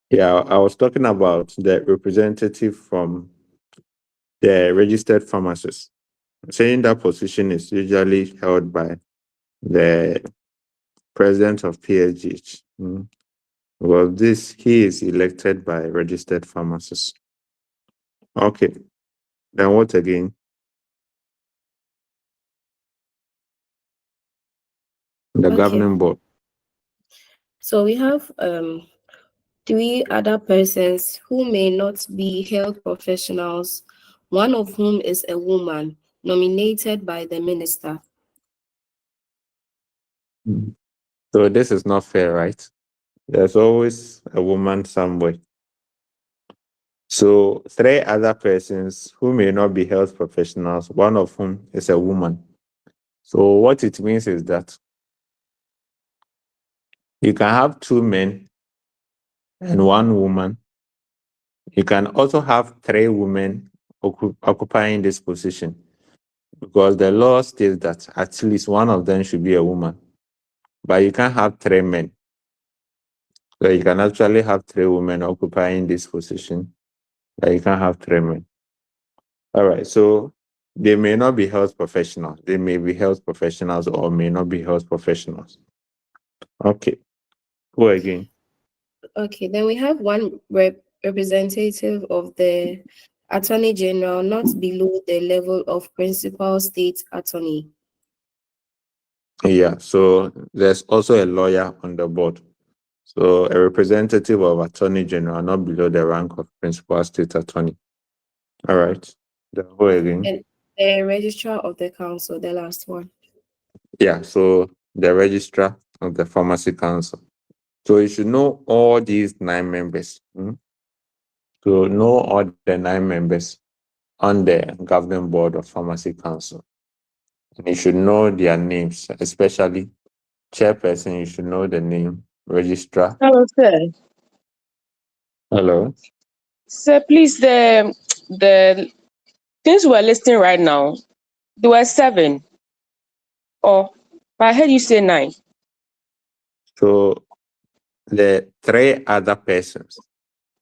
Yeah, I was talking about the representative from the registered pharmacist, saying that position is usually held by the president of PHH. Well, he is elected by registered pharmacists. Okay. Then what again? The Okay. governing board. So we have three other persons who may not be health professionals, one of whom is a woman nominated by the minister. So this is not fair, right? There's always a woman somewhere. So three other persons who may not be health professionals, one of whom is a woman. So what it means is that you can have two men and one woman. You can also have three women occupying this position, because the law states that at least one of them should be a woman. But you can't have three men. So you can actually have three women occupying this position, but you can't have three men. All right, so they may not be health professionals. They may be health professionals or may not be health professionals. Okay, who again? Okay, then we have one representative of the Attorney General, not below the level of principal state attorney. Yeah, so there's also a lawyer on the board. So a representative of Attorney General, not below the rank of principal state attorney. All right, the who again? And the registrar of the council, the last one. Yeah, so the registrar of the pharmacy council. So you should know all these 9 members. So know all the 9 members on the governing board of pharmacy council. And you should know their names, especially chairperson. You should know the name. Registrar. Hello, sir. Hello. Sir, please, the things we're listing right now, there were 7. Oh, but I heard you say 9. So the 3 other persons.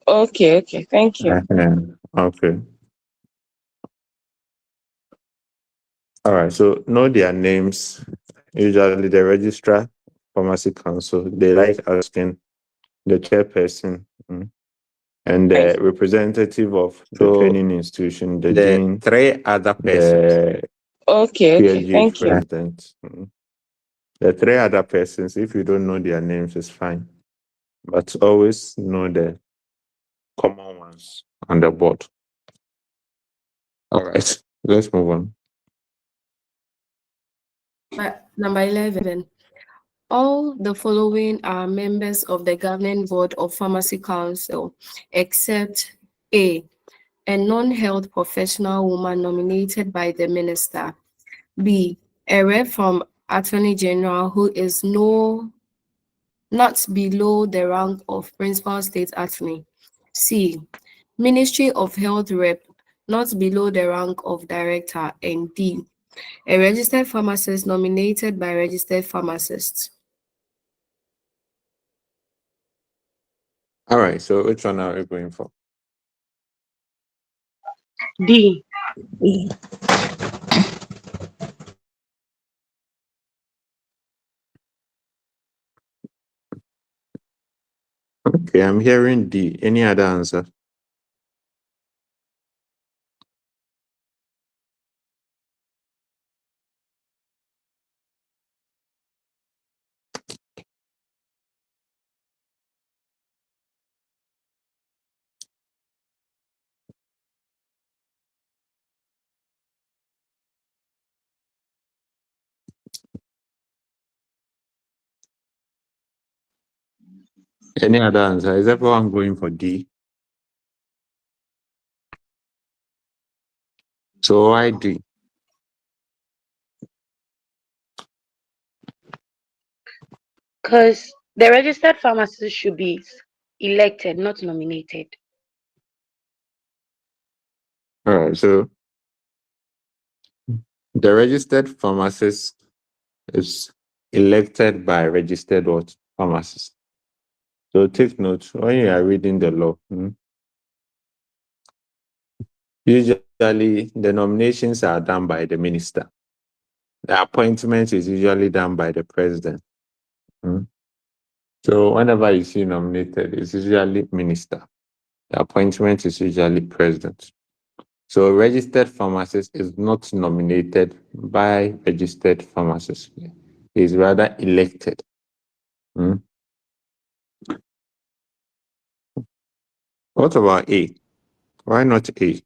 Okay, thank you. Okay. All right. So know their names. Usually the registrar, pharmacy council, they like asking the chairperson and the representative of the training institution, the dean, 3 other persons. Okay, PhD thank you. president. The 3 other persons, if you don't know their names, it's fine. But always know the common ones on the board. All right. Let's move on. Number 11. All the following are members of the governing board of Pharmacy Council, except A non-health professional woman nominated by the minister. B, a rep from Attorney General who is not below the rank of principal state attorney. C, Ministry of Health rep, not below the rank of director. And D, a registered pharmacist nominated by registered pharmacists. All right. So which one are we going for? D. Okay, I'm hearing D. Any other answer? Any other answer? Is everyone going for D? So why D? Because the registered pharmacist should be elected, not nominated. All right. So the registered pharmacist is elected by registered what? Pharmacist. So take note when you are reading the law. Usually the nominations are done by the minister. The appointment is usually done by the president. So whenever you see nominated, it's usually minister. The appointment is usually president. So registered pharmacist is not nominated by registered pharmacist. He is rather elected. What about A? Why not A?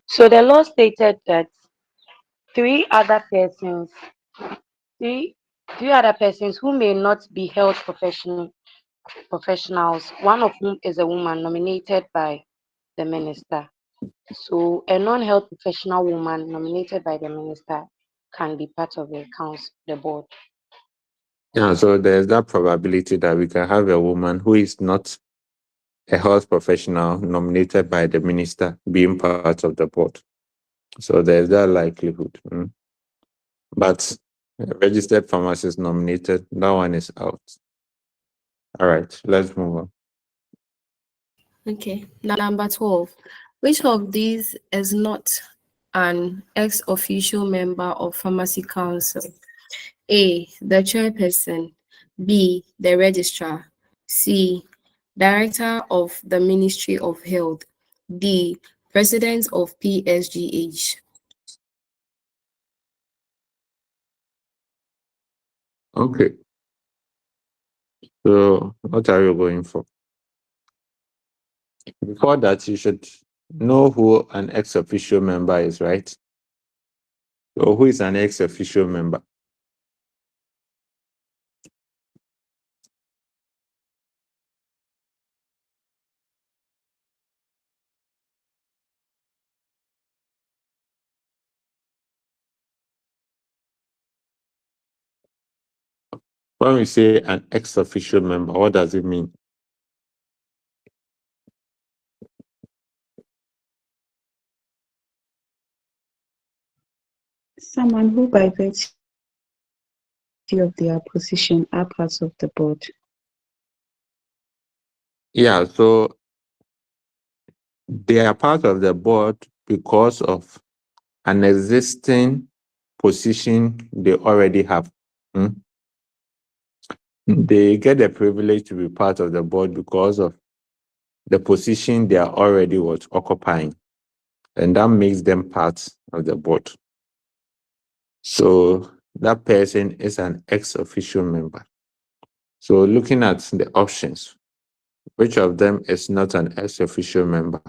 So the law stated that three other persons, three, three other persons who may not be health professionals, one of whom is a woman nominated by the minister. So a non-health professional woman nominated by the minister can be part of the council, the board. Yeah, so there's that probability that we can have a woman who is not a health professional nominated by the minister being part of the board. So there's that likelihood. But a registered pharmacist nominated, that one is out. All right, let's move on. Okay, number 12. Which of these is not an ex officio member of Pharmacy Council? A, the chairperson. B, the registrar. C, director of the Ministry of Health. D, president of PSGH. Okay. So what are you going for? Before that, you should know who an ex officio member is, right? So who is an ex officio member? When we say an ex officio member, what does it mean? Someone who by virtue of their position are parts of the board. Yeah, so they are part of the board because of an existing position they already have. They get the privilege to be part of the board because of the position they are already occupying, and that makes them part of the board. So that person is an ex officio member. So looking at the options, which of them is not an ex officio member?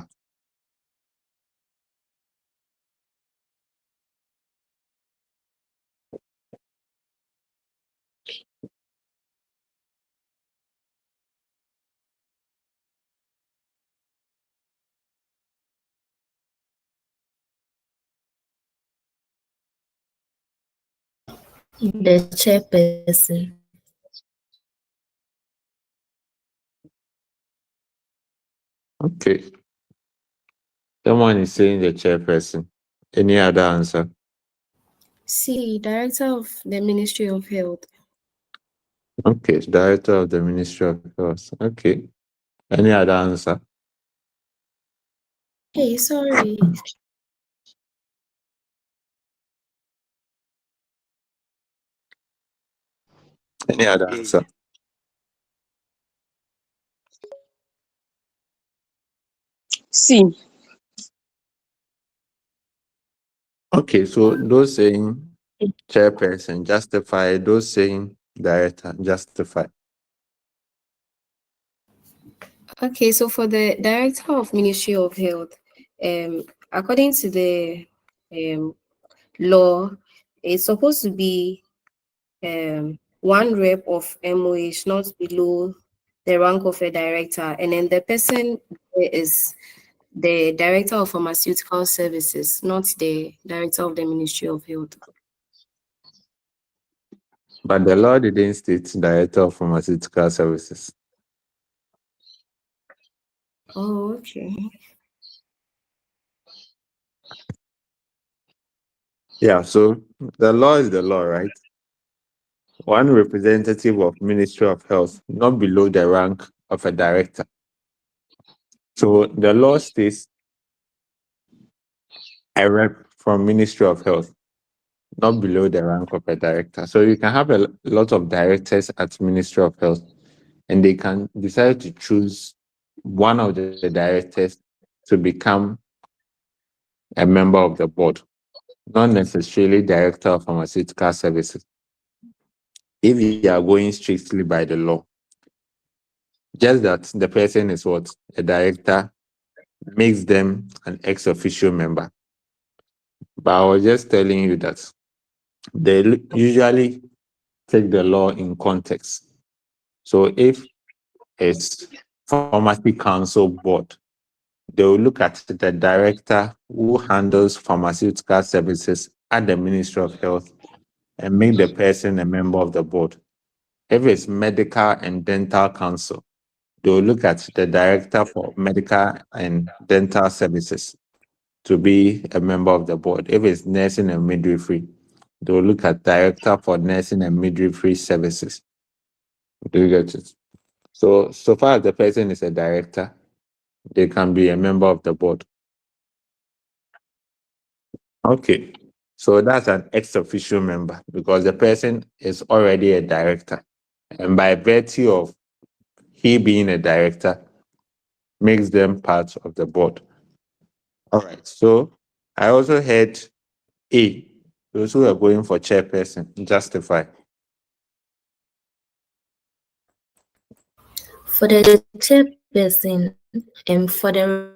The chairperson. Okay. Someone is saying the chairperson. Any other answer? C, director of the Ministry of Health. Okay, director of the Ministry of Health. Okay. Any other answer? Hey, sorry. Any other answer? C. Okay, so those saying chairperson, justify. Those saying director, justify. Okay, so for the director of Ministry of Health, according to the law, it's supposed to be one rep of MOH, not below the rank of a director, and then the person is The Director of Pharmaceutical Services, not the Director of the Ministry of Health. But the law didn't state Director of Pharmaceutical Services. Oh, okay. Yeah, so the law is the law, right? One representative of Ministry of Health, not below the rank of a director. So the law states a rep from Ministry of Health, not below the rank of a director. So you can have a lot of directors at Ministry of Health, and they can decide to choose one of the directors to become a member of the board, not necessarily Director of Pharmaceutical Services. If you are going strictly by the law, just that the person is what? A director makes them an ex-officio member. But I was just telling you that they usually take the law in context. So if it's Pharmacy Council Board, they will look at the director who handles pharmaceutical services at the Ministry of Health and make the person a member of the board. If it's Medical and Dental Council, they will look at the director for medical and dental services to be a member of the board. If it's nursing and midwifery, they will look at director for nursing and midwifery services. Do you get it? So far as the person is a director, they can be a member of the board. Okay. So that's an ex-officio member because the person is already a director. And by virtue of he being a director, makes them part of the board. All right. So I also heard A, those who are going for chairperson, justify. For the chairperson, and for the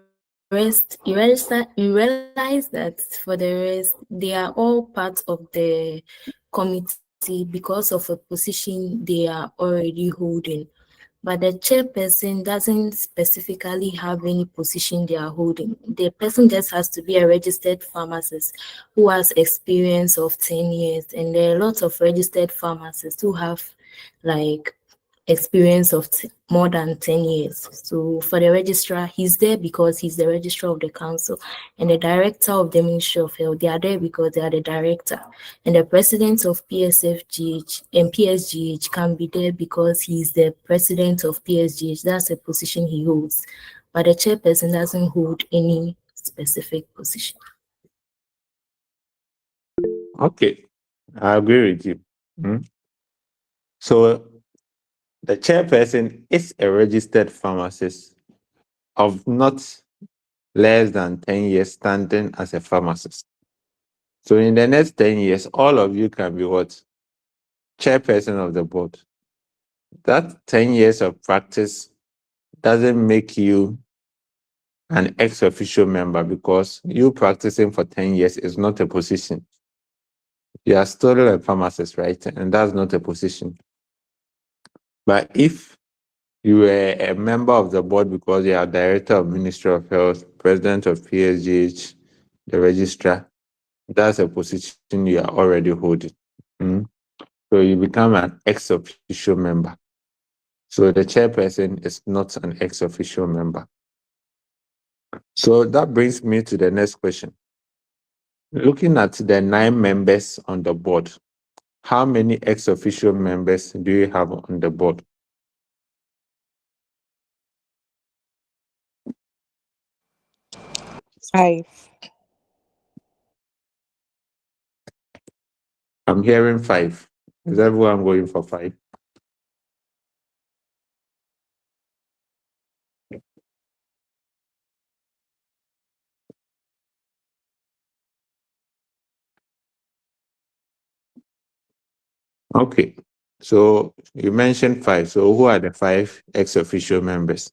rest, you realize that for the rest, they are all part of the committee because of a position they are already holding. But the chairperson doesn't specifically have any position they are holding. The person just has to be a registered pharmacist who has experience of 10 years. And there are lots of registered pharmacists who have like experience of more than 10 years. So for the registrar, he's there because he's the registrar of the council, and the director of the Ministry of Health, they are there because they are the director, and the president of PSFGH and PSGH can be there because he's the president of PSGH. That's a position he holds, but the chairperson doesn't hold any specific position. Okay, I agree with you. So the chairperson is a registered pharmacist of not less than 10 years standing as a pharmacist. So in the next 10 years, all of you can be what? Chairperson of the board. That 10 years of practice doesn't make you an ex-officio member because you practicing for 10 years is not a position. You are still a pharmacist, right? And that's not a position. But if you were a member of the board because you are director of Ministry of Health, president of PSGH, the registrar, that's a position you are already holding. So you become an ex-officio member. So the chairperson is not an ex-officio member. So that brings me to the next question. Looking at the 9 members on the board, how many ex-officio members do you have on the board? Five. I'm hearing 5. Is everyone going for 5? Okay. So you mentioned 5. So who are the 5 ex-officio members?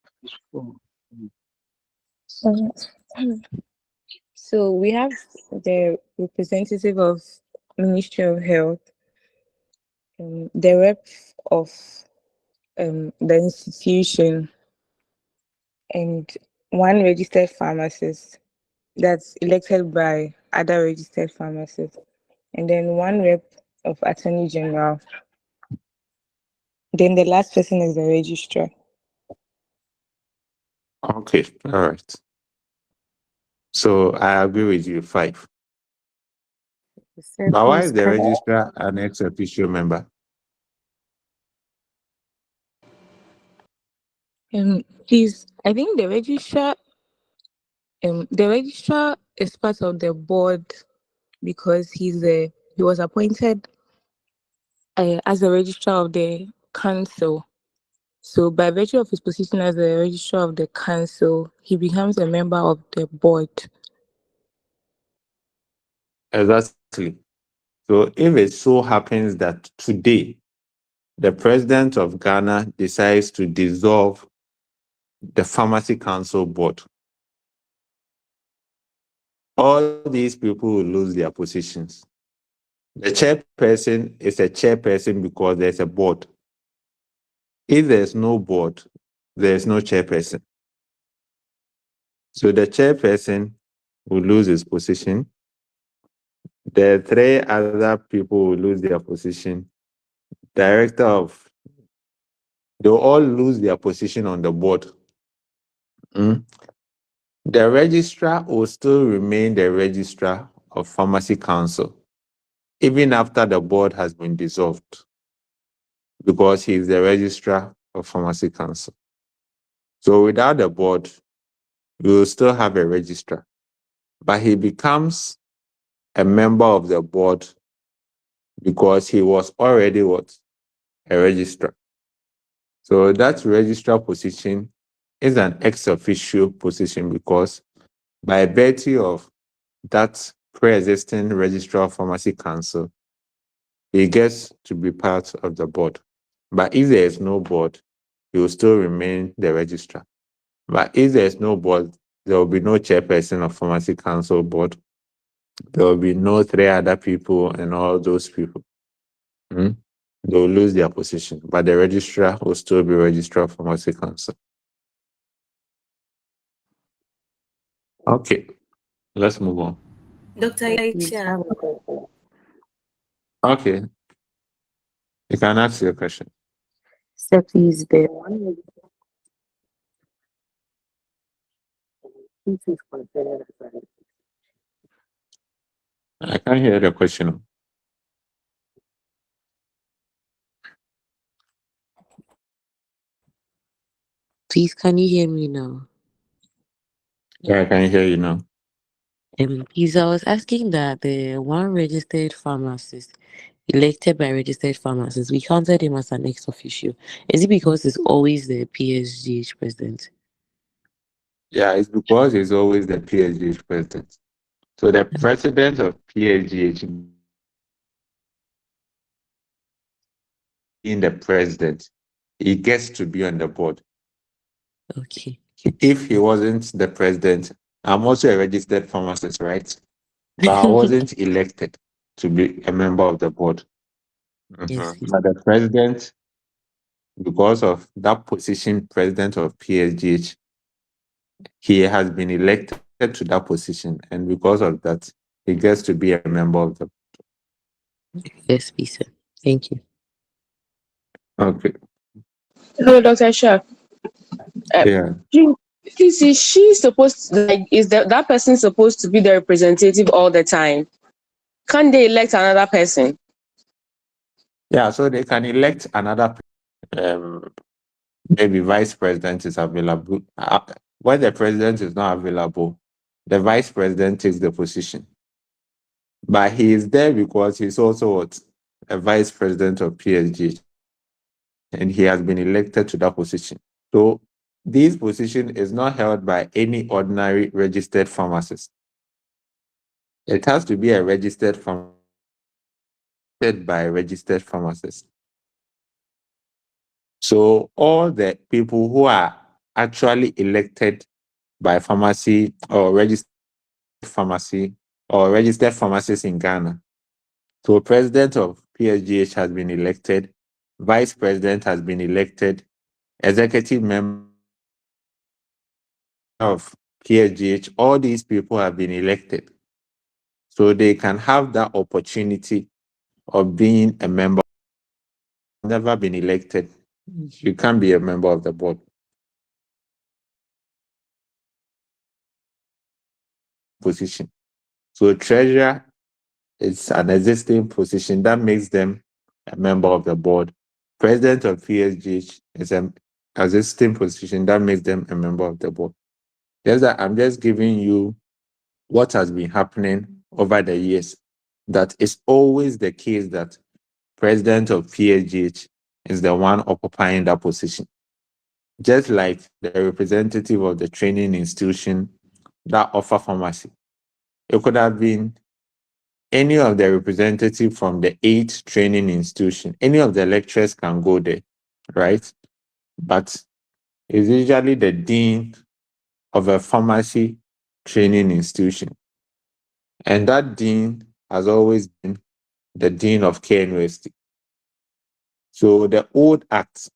So we have the representative of Ministry of Health, the rep of the institution, and one registered pharmacist that's elected by other registered pharmacists, and then one rep of Attorney General. Then the last person is the registrar. Okay, all right. So I agree with you, 5. But why is the registrar an ex officio member? He's, I think the registrar is part of the board because he was appointed as the registrar of the council. So by virtue of his position as the registrar of the council, he becomes a member of the board. Exactly. So if it so happens that today the president of Ghana decides to dissolve the Pharmacy Council board, all these people will lose their positions. The chairperson is a chairperson because there's a board. If there's no board, there's no chairperson. So the chairperson will lose his position. The 3 other people will lose their position. They'll all lose their position on the board. The registrar will still remain the registrar of Pharmacy Council, even after the board has been dissolved, because he is the registrar of Pharmacy Council. So without the board, we will still have a registrar, but he becomes a member of the board because he was already what? A registrar. So that registrar position is an ex officio position because by virtue of that pre-existing registrar of Pharmacy Council, he gets to be part of the board. But if there is no board, he will still remain the registrar. But if there is no board, there will be no chairperson of Pharmacy Council board. There will be no 3 other people and all those people. They will lose their position. But the registrar will still be registrar of Pharmacy Council. Okay, let's move on. Dr. Elisha, Okay, you can ask your question. So please, the one this is considered as I can't hear the question. Please, can you hear me now? Yeah, I can hear you now. Please, I was asking that the one registered pharmacist elected by registered pharmacists, we counted him as an ex officio. Is it because it's always the PSGH president? Yeah, it's because he's always the PSGH president. So the president of PSGH being the president, he gets to be on the board. Okay. If he wasn't the president, I'm also a registered pharmacist, right? But I wasn't elected to be a member of the board. Yes. But the president, because of that position, president of PSGH, he has been elected to that position. And because of that, he gets to be a member of the Yes, please, sir. Thank you. Okay. Hello, Dr. Shah. Yeah. Please, is she supposed to, like, is that person supposed to be the representative all the time? Can't they elect another person? Yeah, so they can elect another maybe vice president is available. When the president is not available, the vice president takes the position. But he is there because he's also what? A vice president of PSG. And he has been elected to that position. So this position is not held by any ordinary registered pharmacist. It has to be a registered pharmacist by a registered pharmacist. So all the people who are actually elected by pharmacy or registered pharmacists in Ghana. So president of PSGH has been elected, vice president has been elected, executive member of PSGH, all these people have been elected. So they can have that opportunity of being a member. Never been elected, you can't be a member of the board. Position. So treasurer is an existing position that makes them a member of the board. President of PSGH is an existing position that makes them a member of the board. Just that I'm just giving you what has been happening over the years. That is always the case that president of PSGH is the one occupying that position. Just like the representative of the training institution that offer pharmacy. It could have been any of the representative from the 8 training institution. Any of the lecturers can go there, right? But it's usually the dean of a pharmacy training institution. And that dean has always been the dean of KNUST. So the old act,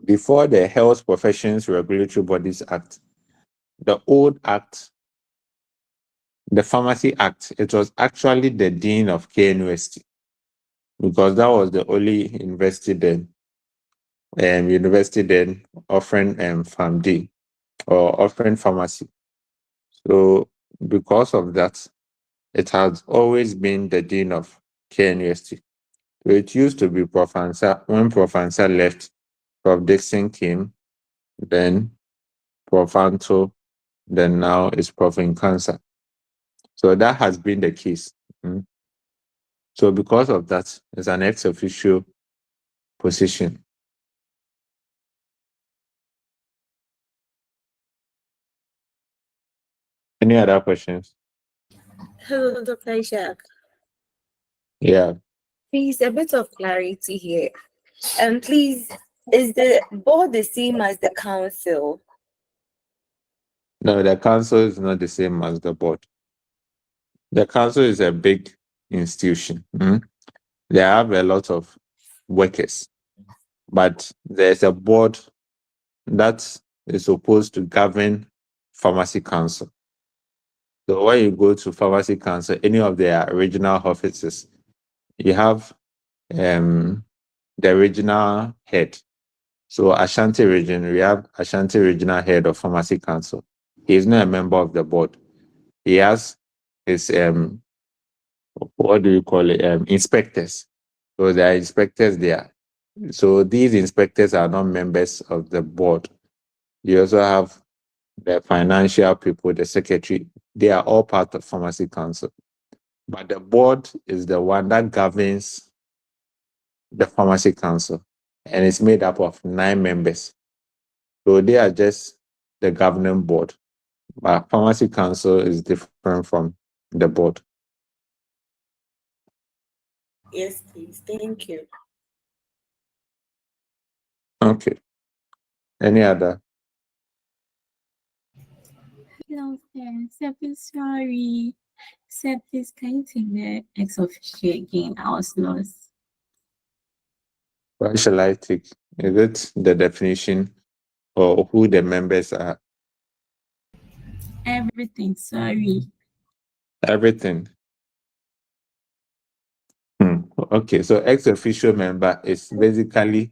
before the Health Professions Regulatory Bodies Act, the old act, the Pharmacy Act, it was actually the dean of KNUST because that was the only university then offering PharmD or offering pharmacy. So because of that, it has always been the dean of KNUST. So it used to be Prof. Ansah. When Prof. Ansah left, Prof. Dixon came, then Prof. Anto, then now it's Prof. Nkansa. So that has been the case. So because of that, it's an ex-officio position. Any other questions? Hello, Dr. Ishak. Yeah. Please, a bit of clarity here. Please, is the board the same as the council? No, the council is not the same as the board. The council is a big institution. They have a lot of workers, but there's a board that is supposed to govern pharmacy council. So when you go to pharmacy council, any of their regional offices, you have the regional head. So Ashanti region, we have Ashanti regional head of pharmacy council. He is not a member of the board. He has his what do you call it? Inspectors. So there are inspectors there. So these inspectors are not members of the board. You also have the financial people, the secretary. They are all part of pharmacy council. But the board is the one that governs the pharmacy council. And it's made up of 9 members. So they are just the governing board. But pharmacy council is different from the board. Yes, please. Thank you. Okay. Any other? Hello, sir. Sorry. Sir, please, can you take the ex officio again? I was lost. What shall I take? Is it the definition or who the members are? Everything, sorry. Everything. Okay, so ex-officio member is basically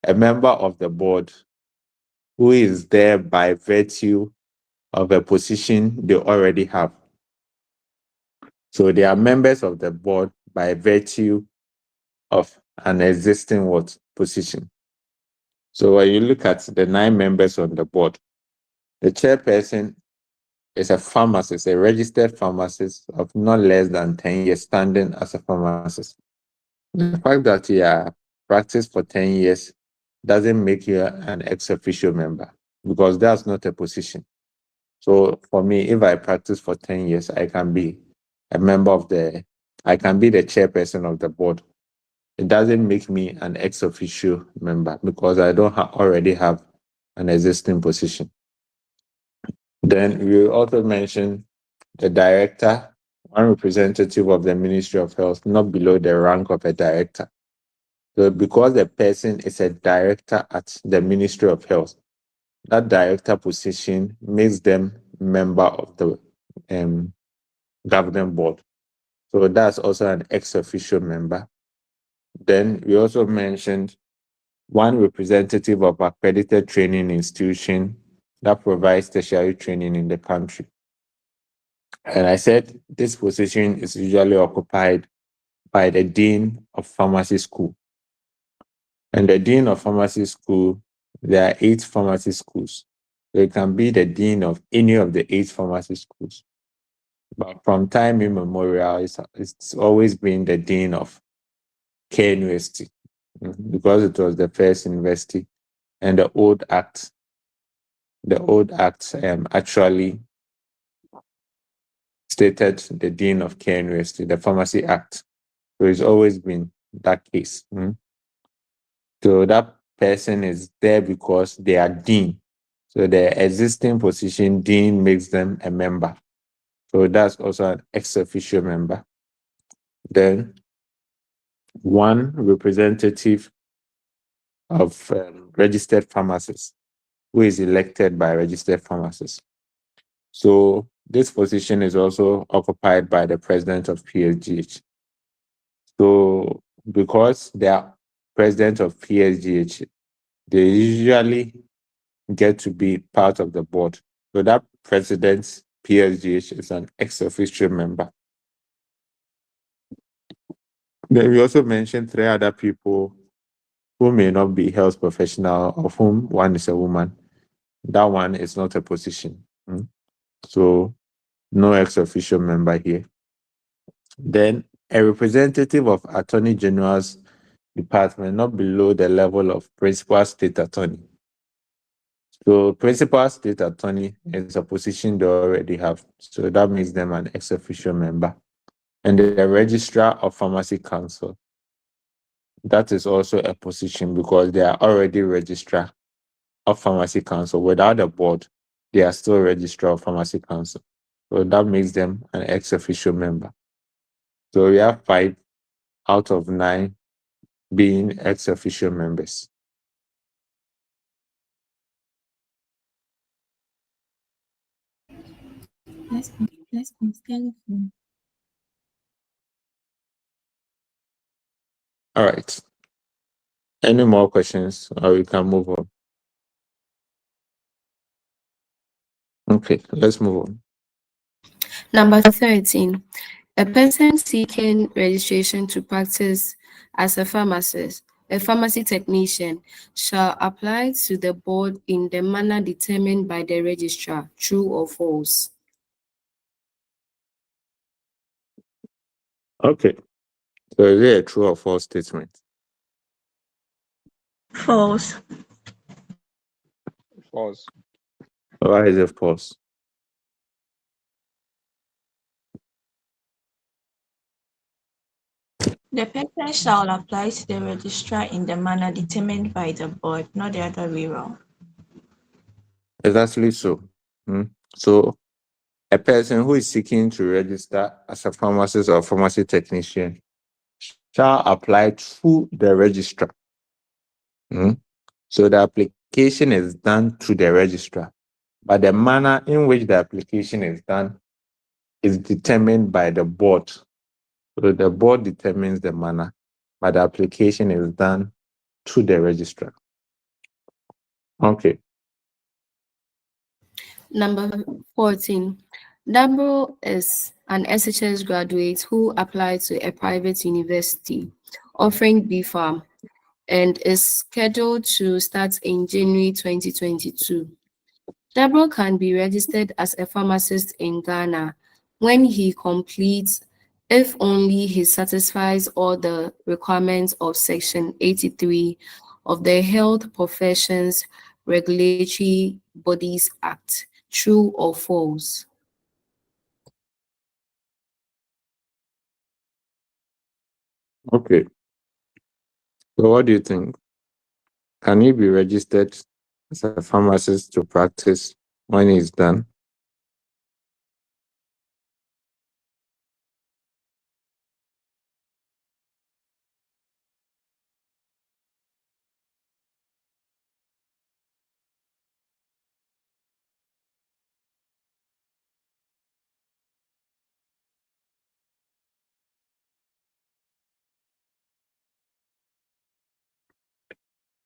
a member of the board who is there by virtue of a position they already have. So they are members of the board by virtue of an existing position. So when you look at the 9 members on the board, the chairperson is a pharmacist, a registered pharmacist of not less than 10 years standing as a pharmacist. The fact that you practiced for 10 years doesn't make you an ex-officio member because that's not a position. So for me, if I practice for 10 years, I can be a member of I can be the chairperson of the board. It doesn't make me an ex-officio member because I don't already have an existing position. Then we also mentioned the director, one representative of the Ministry of Health, not below the rank of a director. So because the person is a director at the Ministry of Health, that director position makes them member of the governing board. So that's also an ex officio member. Then we also mentioned one representative of accredited training institution that provides tertiary training in the country. And I said this position is usually occupied by the dean of pharmacy school. And the dean of pharmacy school, there are 8 pharmacy schools. So it can be the dean of any of the 8 pharmacy schools. But from time immemorial, it's always been the dean of Care University, because it was the first university, and the old act actually stated the dean of Care University, the Pharmacy Act. So it's always been that case. So that person is there because they are dean. So the existing position, dean, makes them a member. So that's also an ex officio member. Then one representative of registered pharmacists who is elected by registered pharmacists. So this position is also occupied by the president of PSGH. So because they are president of PSGH, they usually get to be part of the board. So that president PSGH is an ex officio member. Then we also mentioned 3 other people who may not be health professional, of whom one is a woman. That one is not a position. So no ex officio member here. Then a representative of Attorney General's department, not below the level of principal state attorney. So principal state attorney is a position they already have. So that makes them an ex officio member. And the registrar of pharmacy council, that is also a position because they are already registrar of pharmacy council. Without the board, they are still registrar of pharmacy council. So that makes them an ex officio member. So we have 5 out of 9 being ex officio members. Let's continue. All right. Any more questions, or we can move on? Okay, let's move on. Number 13. A person seeking registration to practice as a pharmacist, a pharmacy technician, shall apply to the board in the manner determined by the registrar. True or false? Okay. So is it a true or false statement? False. False. Why is it false? The person shall apply to the registrar in the manner determined by the board, not the other way around. Exactly so. So a person who is seeking to register as a pharmacist or pharmacy technician shall apply to the registrar. So the application is done to the registrar, but the manner in which the application is done is determined by the board. So the board determines the manner, but the application is done to the registrar. Okay. Number 14. Dabro is an SHS graduate who applied to a private university offering BPharm and is scheduled to start in January 2022. Dabro can be registered as a pharmacist in Ghana when he completes, if only he satisfies all the requirements of Section 83 of the Health Professions Regulatory Bodies Act. True or false? Okay. So what do you think? Can he be registered as a pharmacist to practice when he's done?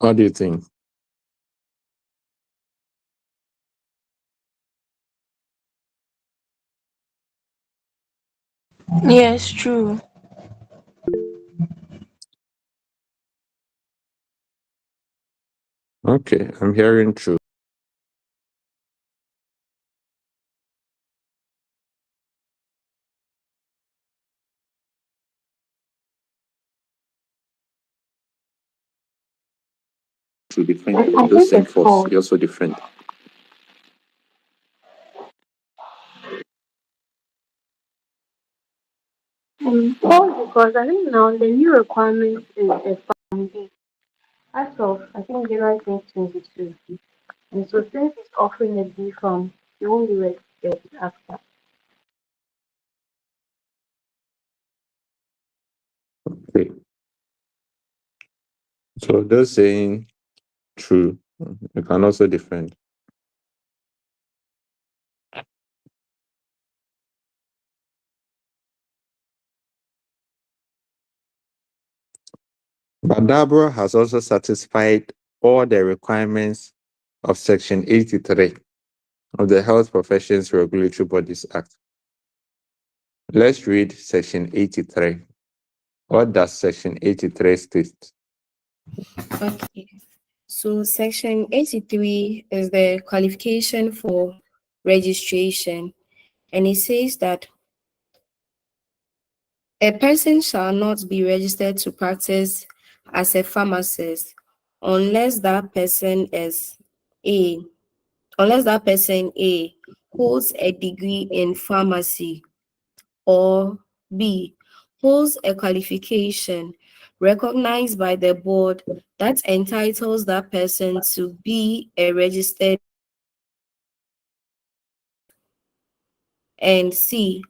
What do you think? Yes, true. Okay, I'm hearing true. To defend I those think same it's force. false. You also defend. False because I think now the new requirement is a family as of I think January 2022. And so since it's offering a B from, it won't be registered after. Okay. So those saying true, you can also defend. But Dabra has also satisfied all the requirements of Section 83 of the Health Professions Regulatory Bodies Act. Let's read Section 83. What does Section 83 state? Okay. So section 83 is the qualification for registration, and it says that a person shall not be registered to practice as a pharmacist unless that person is A, unless that person A holds a degree in pharmacy, or B holds a qualification recognized by the board that entitles that person to be a registered, and C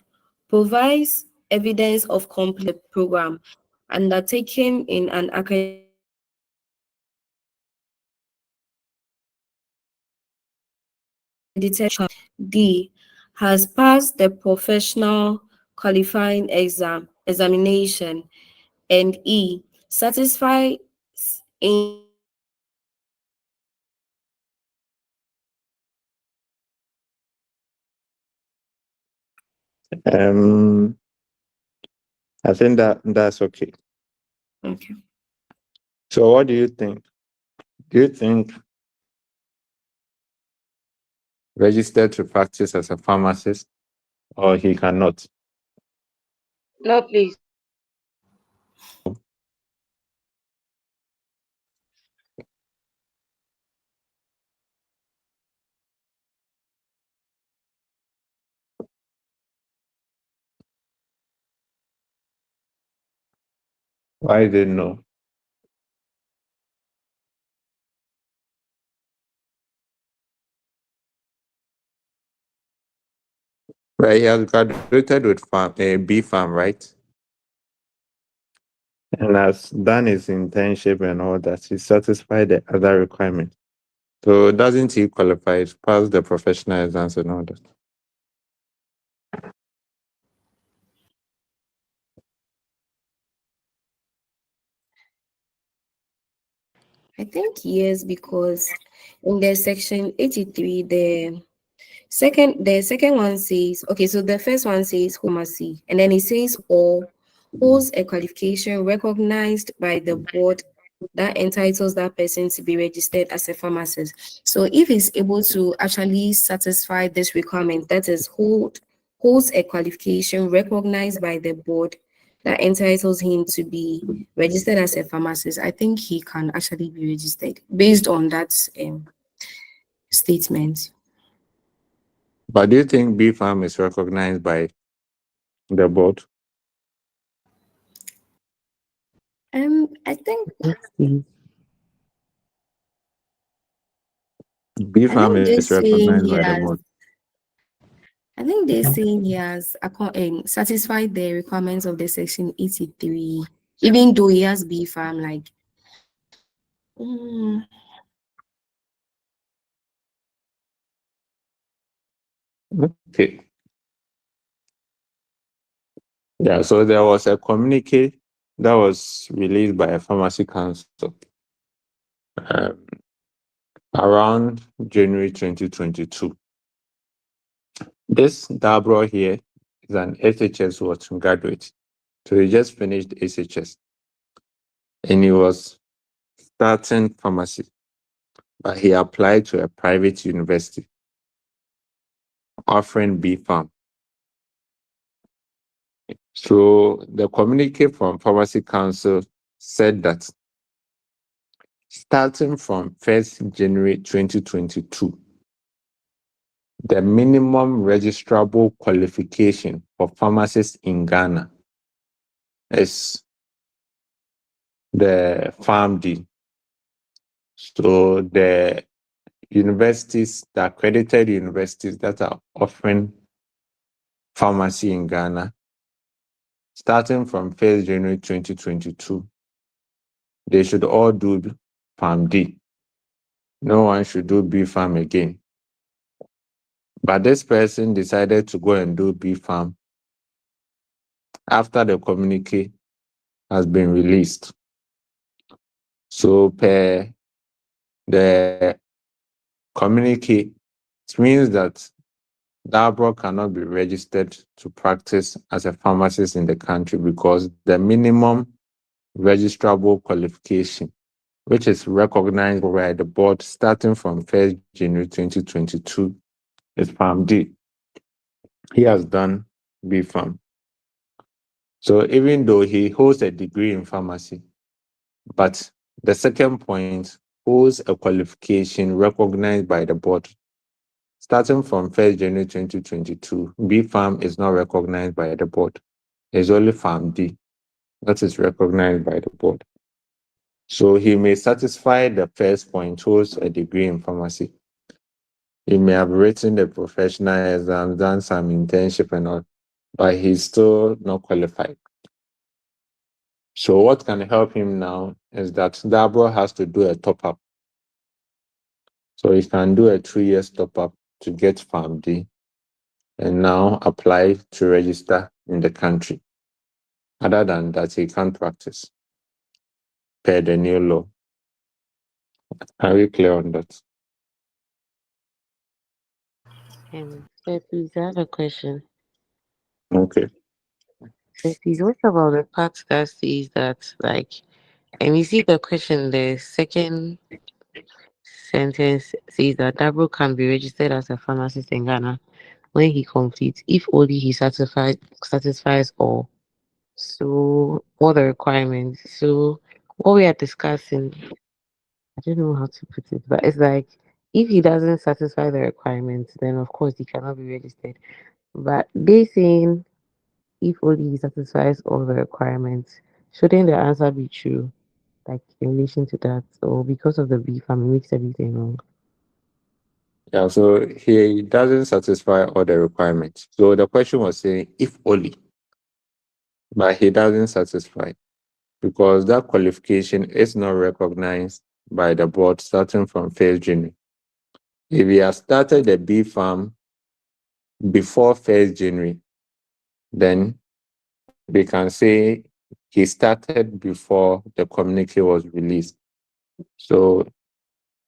provides evidence of complete program undertaken in an accredited D has passed the professional qualifying examination, and E satisfies in I think that's okay. okay. So what do you think? Do you think registered to practice as a pharmacist or he cannot? No, please. Why didn't know? Right, he has graduated with B farm, right? And has done his internship and all that. He satisfied the other requirements. So doesn't he qualify to pass the professional exams and all that? I think yes, because in the section 83, the second one says, okay, so the first one says pharmacy, and then it says or holds a qualification recognized by the board that entitles that person to be registered as a pharmacist. So if he's able to actually satisfy this requirement, that is holds a qualification recognized by the board that entitles him to be registered as a pharmacist, I think he can actually be registered based on that statement. But do you think B farm is recognized by the board? I think B I farm think they're is saying recognized he by the has. board. I think they're saying he has satisfied the requirements of the section 83, even though he has B farm. Like, mm, Okay. Yeah, so there was a communique that was released by a pharmacy council, um, around January 2022. This Dabro here is an SHS Watson graduate. So he just finished SHS and he was starting pharmacy, but he applied to a private university offering B Farm. So the communique from Pharmacy Council said that starting from 1st January 2022, the minimum registrable qualification for pharmacists in Ghana is the PharmD. So the universities, the accredited universities that are offering pharmacy in Ghana, starting from 1st January 2022, they should all do PharmD. No one should do B Farm again. But this person decided to go and do B Farm after the communique has been released. So per the communique, it means that Dabro cannot be registered to practice as a pharmacist in the country because the minimum registrable qualification, which is recognized by the board starting from 1st January 2022, is PharmD. He has done B Farm. So even though he holds a degree in pharmacy, but the second point holds a qualification recognized by the board. Starting from 1st January 2022, B Farm is not recognized by the board. It's only PharmD that is recognized by the board. So he may satisfy the first point, holds a degree in pharmacy. He may have written the professional exams, done some internship and all, but he's still not qualified. So what can help him now is that Dabro has to do a top-up. So he can do a 2 years top-up to get PharmD and now apply to register in the country. Other than that, he can't practice per the new law. Are we clear on that? Sir, please, I have a question. Okay. Sir, please, what about the part that says that, like, and you see the question, the second sentence says that Dabro can be registered as a pharmacist in Ghana when he completes, if only he satisfies all the requirements. So what we are discussing, I don't know how to put it, but it's like if he doesn't satisfy the requirements, then of course he cannot be registered. But they saying if only he satisfies all the requirements, shouldn't the answer be true? Like in relation to that, or because of the B Farm, it makes everything wrong. Yeah, so he doesn't satisfy all the requirements. So the question was saying if only, but he doesn't satisfy because that qualification is not recognized by the board starting from 1st January. If he has started the B Farm before 1st January, then we can say he started before the communique was released. So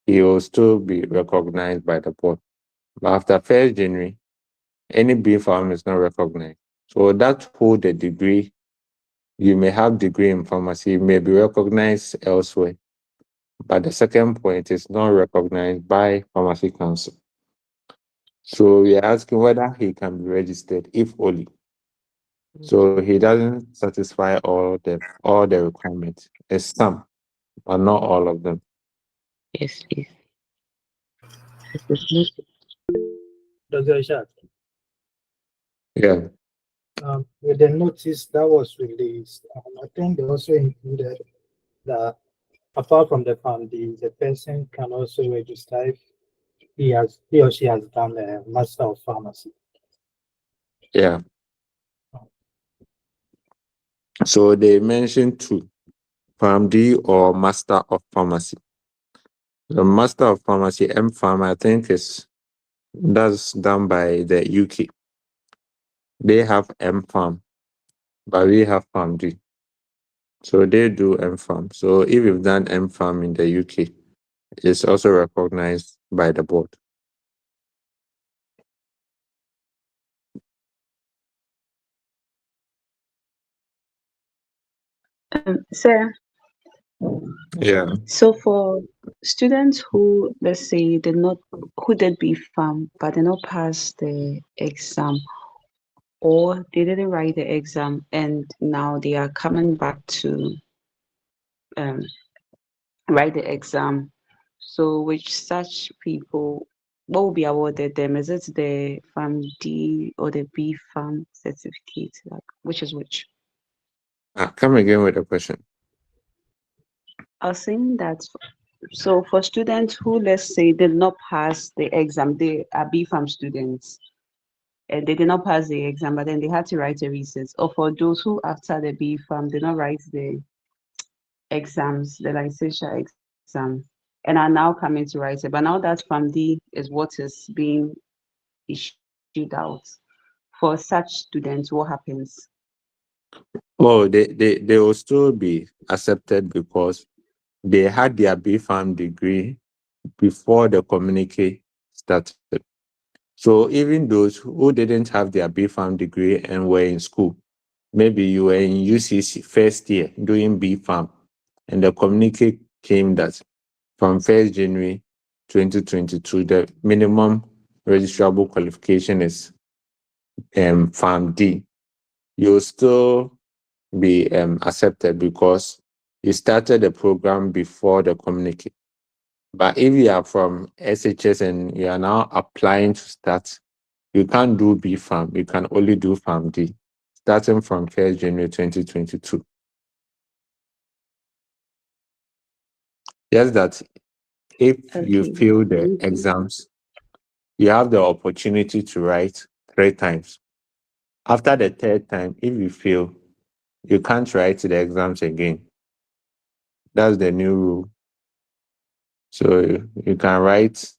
he will still be recognized by the board. But after 1st January, any B Farm is not recognized. So that hold the degree, you may have degree in pharmacy, may be recognized elsewhere. But the second point is not recognized by Pharmacy Council. So we are asking whether he can be registered, if only. So he doesn't satisfy all the requirements. It's some, but not all of them. Yes, please. Yes, Dr. Ishak, Yeah. with the notice that was released, I think they also included that apart from the PharmD, the person can also register if he or she has done a Master of Pharmacy. Yeah. So they mentioned two, PharmD or Master of Pharmacy. The Master of Pharmacy, M-Pharm, I think that's done by the UK. They have M-Pharm, but we have PharmD. So they do M-Pharm. So if you've done M-Pharm in the UK, is also recognized by the board? Sir, Yeah. so for students who, let's say, who did BPharm but did not pass the exam, or they didn't write the exam and now they are coming back to um, write the exam. So, which such people, what will be awarded them? Is it the Farm D or the B Farm certificate? Like, which is which? Come again with the question. I was saying that, so for students who, let's say, did not pass the exam, they are B Farm students, and they did not pass the exam, but then they had to write a research. Or for those who, after the B Farm, did not write the exams, the licensure exam, and are now coming to write it. But now that Farm D is what is being issued out for such students, what happens? Oh, they will still be accepted because they had their BPharm degree before the communique started. So even those who didn't have their BPharm degree and were in school, maybe you were in UCC first year doing BPharm, and the communique came that from 1st January 2022, the minimum registrable qualification is Farm D. You'll still be accepted because you started the program before the communique. But if you are from SHS and you are now applying to start, you can't do B Farm. You can only do Farm D, starting from 1st January 2022. Just that if you Okay, fail the thank you. exams, you have the opportunity to write 3 times. After the 3rd time, if you fail, you can't write the exams again. That's the new rule. So you can write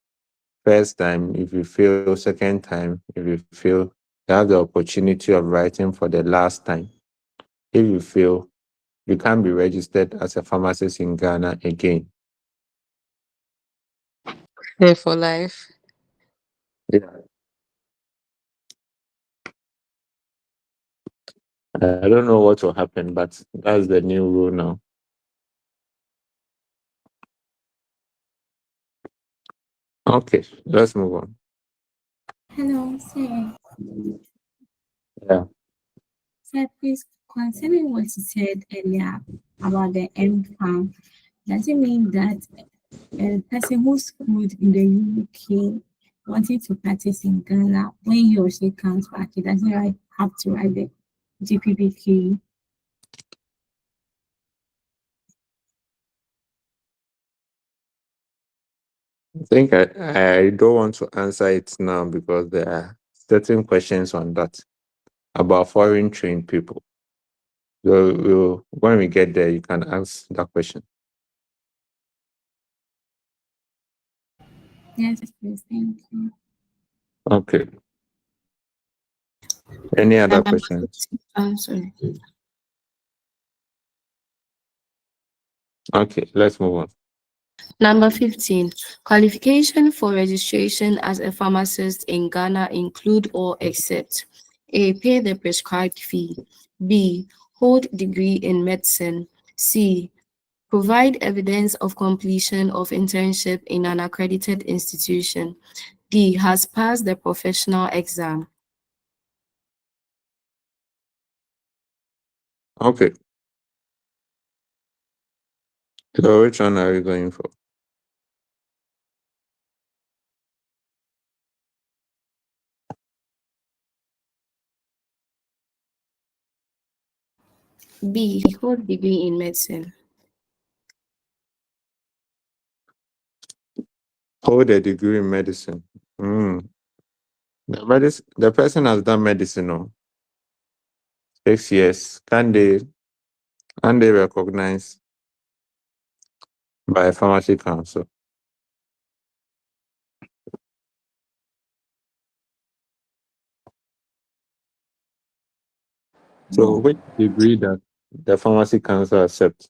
first time. If you fail second time, if you fail, you have the opportunity of writing for the last time. If you fail, you can't be registered as a pharmacist in Ghana again. There for life. Yeah. I don't know what will happen, but that's the new rule now. Okay, let's move on. Hello, sir. Yeah. Sir, please, concerning what you said earlier about the M farm, does it mean that a person who schooled in the UK wanting to practice in Ghana, when he or she comes back, he doesn't have to write the GPBQ? I think I don't want to answer it now because there are certain questions on that about foreign trained people. So when we get there, you can ask that question. Yes, please, thank you. Okay. Any other Number questions? 15. Sorry. Okay, let's move on. Number 15. Qualification for registration as a pharmacist in Ghana include or except A. Pay the prescribed fee. B. Hold degree in medicine. C. Provide evidence of completion of internship in an accredited institution. D. Has passed the professional exam. Okay. So which one are you going for? B. Hold degree in medicine. Hold a degree in medicine. The person has done medicine, no? 6 years. Can they recognize by a pharmacy council? So which degree that the pharmacy council accept?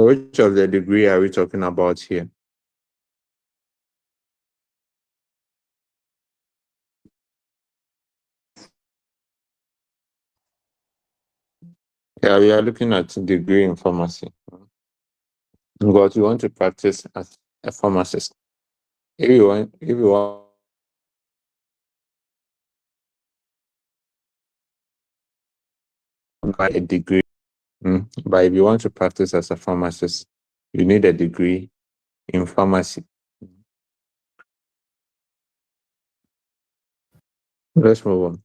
So which of the degree are we talking about here? Yeah, we are looking at degree in pharmacy. Because you want to practice as a pharmacist. If you want by a degree, but if you want to practice as a pharmacist, you need a degree in pharmacy. Let's move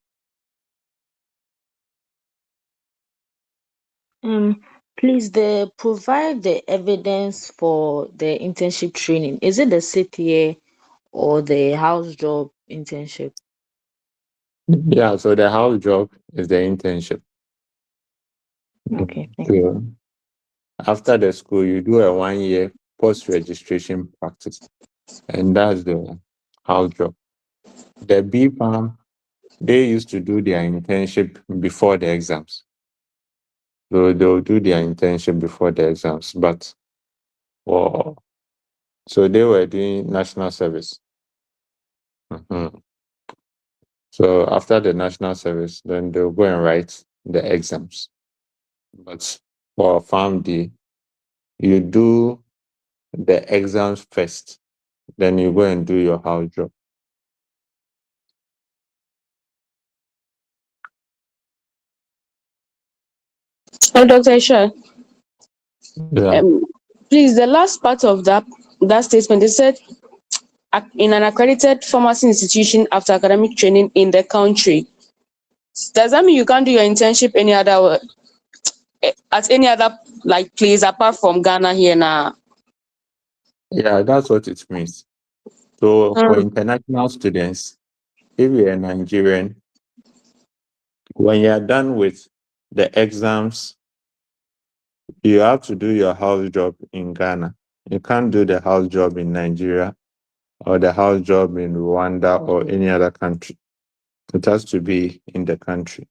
on. Please, they provide the evidence for the internship training. Is it the CPA or the house job internship? Yeah, so the house job is the internship. Okay, thank you. So after the school, you do a 1 year post-registration practice, and that's the house job. The B farm, they used to do their internship before the exams. So they'll do their internship before the exams, but so they were doing national service. Mhm. So after the national service, then they'll go and write the exams. But for Farm D, you do the exams first, then you go and do your house job. Dr. Isha, Yeah. please, the last part of that statement, they said in an accredited pharmacy institution after academic training in the country. Does that mean you can't do your internship at any other like place apart from Ghana here now? Yeah, that's what it means. So for international students, if you're a Nigerian, when you're done with the exams, you have to do your house job in Ghana. You can't do the house job in Nigeria or the house job in Rwanda or any other country. It has to be in the country.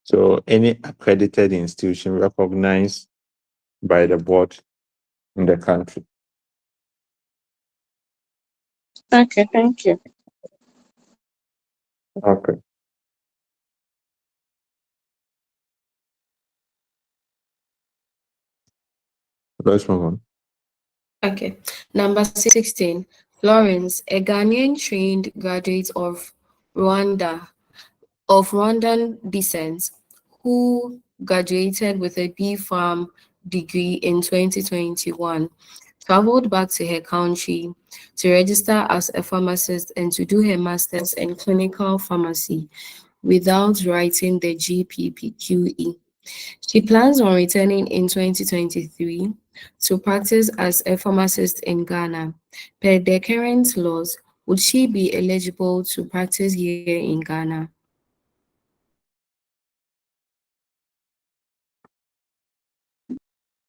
So any accredited institution recognized by the board in the country. Okay, thank you. Okay. Let's move on. Okay. Number 16. Florence, a Ghanaian trained graduate of Rwandan descent, who graduated with a B Farm degree in 2021, traveled back to her country to register as a pharmacist and to do her master's in clinical pharmacy without writing the GPPQE. She plans on returning in 2023 to practice as a pharmacist in Ghana. Per the current laws, would she be eligible to practice here in Ghana?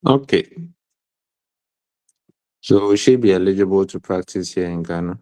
Okay. So will she be eligible to practice here in Ghana?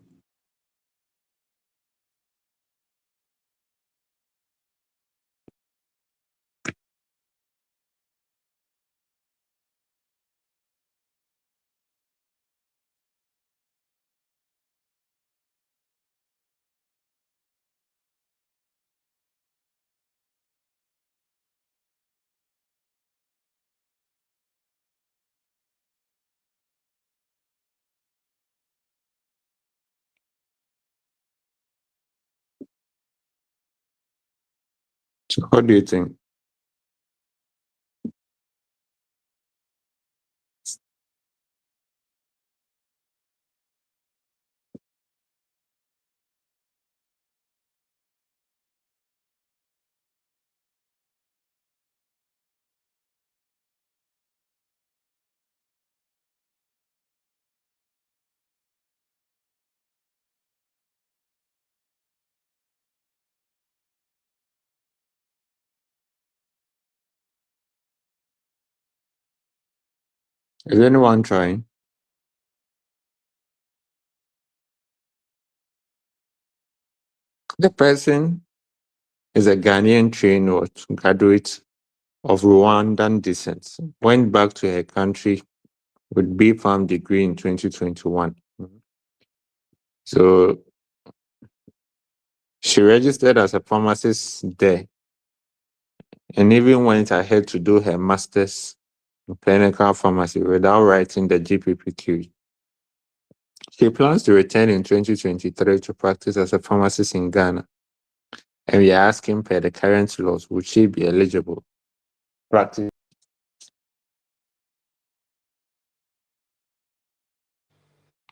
So what do you think? Is anyone trying? The person is a Ghanaian trained graduate of Rwandan descent, went back to her country with B Farm degree in 2021. So she registered as a pharmacist there and even went ahead to do her master's in clinical pharmacy without writing the GPPQ. She plans to return in 2023 to practice as a pharmacist in Ghana. And we are asking, per the current laws, would she be eligible to practice?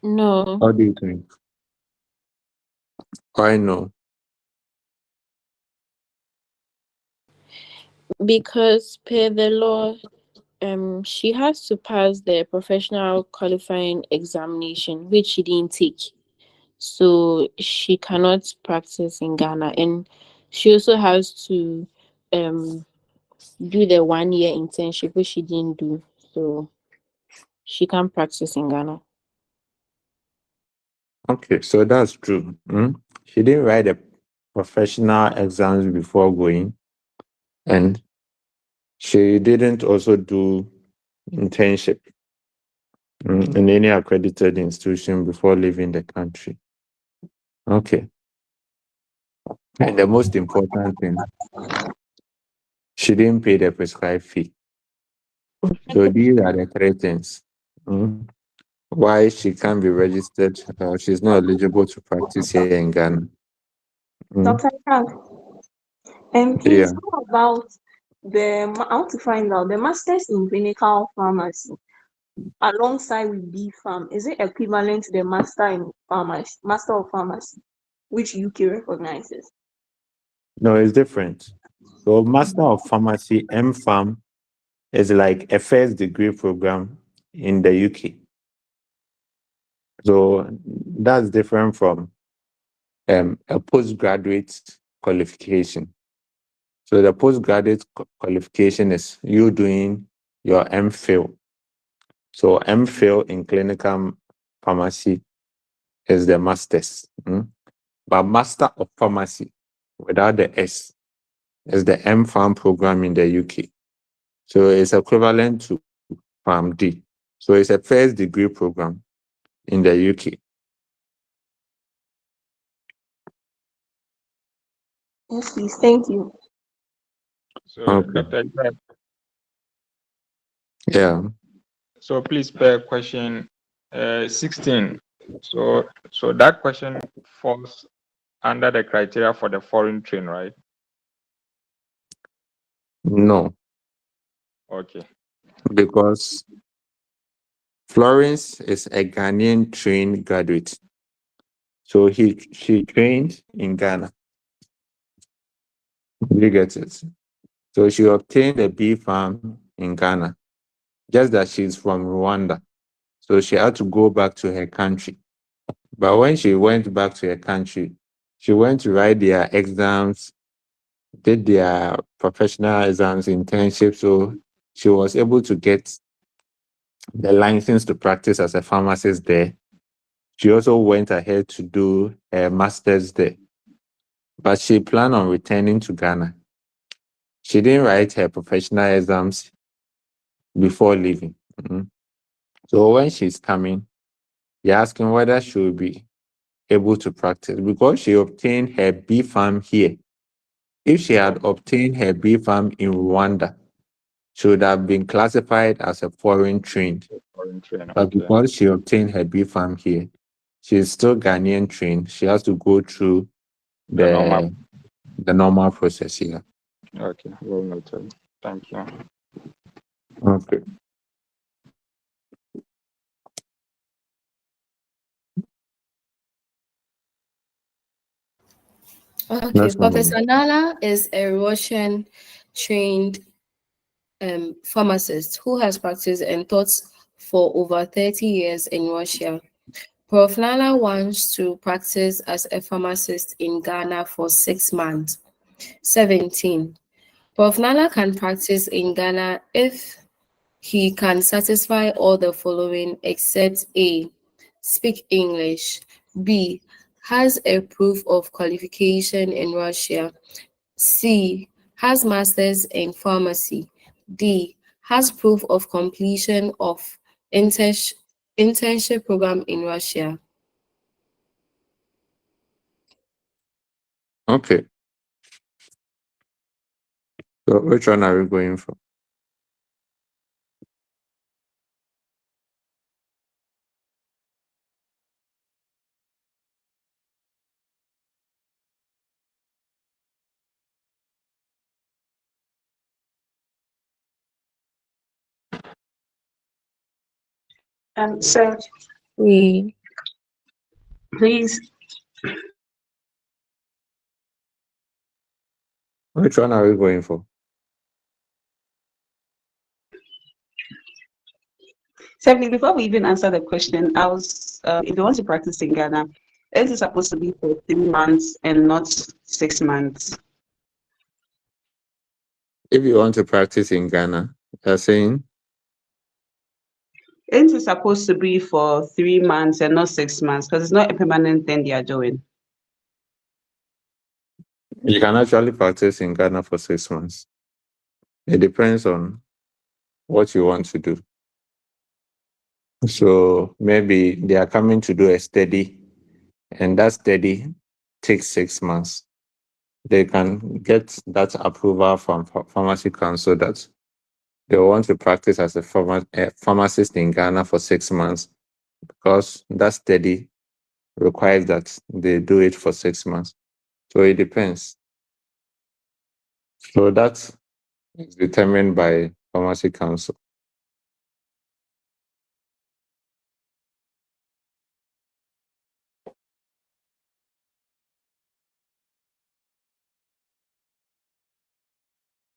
No, How do you think? Why no? because per the law, she has to pass the professional qualifying examination, which she didn't take. So she cannot practice in Ghana, and she also has to do the 1 year internship, which she didn't do. So she can't practice in Ghana. Okay, so that's true. She didn't write the professional exams before going, and she didn't also do internship in any accredited institution before leaving the country. Okay. And the most important thing, she didn't pay the prescribed fee. So these are the three things. Why she can't be registered, she's not eligible to practice here in Ghana. Dr. Frank, and Yeah. please, how about I want to find out the masters in clinical pharmacy alongside with B Farm. Is it equivalent to the master in pharmacy, master of pharmacy, which UK recognizes? No, it's different. So Master of Pharmacy, MPharm, is like a first degree program in the UK. So that's different from a postgraduate qualification. So the postgraduate qualification is you doing your MPhil. So MPhil in clinical pharmacy is the master's. But Master of Pharmacy, without the S, is the MPharm program in the UK. So it's equivalent to PharmD. So it's a first degree program in the UK. Yes, please. Thank you. So, Okay. Dr. Ibrahim, Yeah. so please per question 16. So that question falls under the criteria for the foreign train, right? No, Okay. because Florence is a Ghanaian trained graduate. So she trained in Ghana. You get it? So she obtained a B Farm in Ghana, just that she's from Rwanda. So she had to go back to her country. But when she went back to her country, she went to write their exams, did their professional exams, internship. So she was able to get the license to practice as a pharmacist there. She also went ahead to do her master's there. But she planned on returning to Ghana. She didn't write her professional exams before leaving. So when she's coming, you're asking whether she will be able to practice because she obtained her B Farm here. If she had obtained her B Farm in Rwanda, she would have been classified as a foreign trained. Foreign train. But Okay. because she obtained her B Farm here, she's still Ghanaian trained. She has to go through the normal process here. Okay. Well noted. Thank you. Okay. Okay, That's Professor Nala is a Russian trained pharmacist who has practiced and taught for over 30 years in Russia. Prof. Nala wants to practice as a pharmacist in Ghana for 6 months. 17. Prof. Nala can practice in Ghana if he can satisfy all the following except A. Speak English. B. Has a proof of qualification in Russia. C. Has masters in pharmacy. D. Has proof of completion of internship program in Russia. Okay. So which one are we going for? Sir, We please. Which one are we going for? Stephanie, before we even answer the question, I was, if you want to practice in Ghana, is it supposed to be for 3 months and not 6 months? If you want to practice in Ghana, you're saying? Isn't it supposed to be for 3 months and not 6 months? Because it's not a permanent thing they are doing. You can actually practice in Ghana for 6 months. It depends on what you want to do. So maybe they are coming to do a study, and that study takes 6 months. They can get that approval from Pharmacy Council that they want to practice as a pharmacist in Ghana for 6 months, because that study requires that they do it for 6 months. So it depends. So that is determined by Pharmacy Council.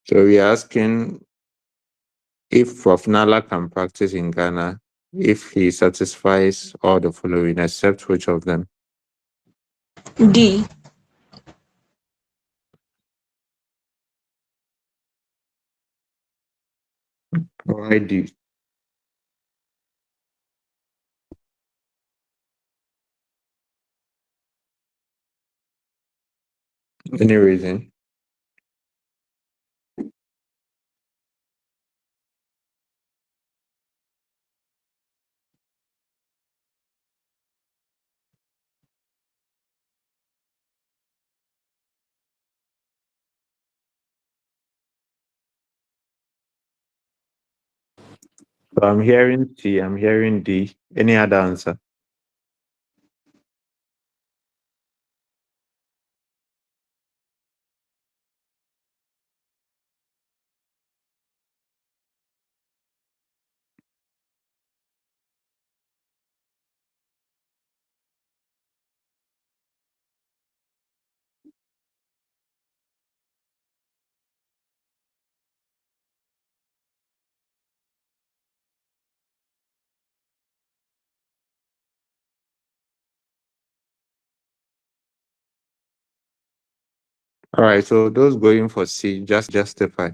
So we are asking if Prof. Nala can practice in Ghana if he satisfies all the following, except which of them? D. Why D? Any reason? So I'm hearing C, I'm hearing D. Any other answer? All right, so those going for C, just justify.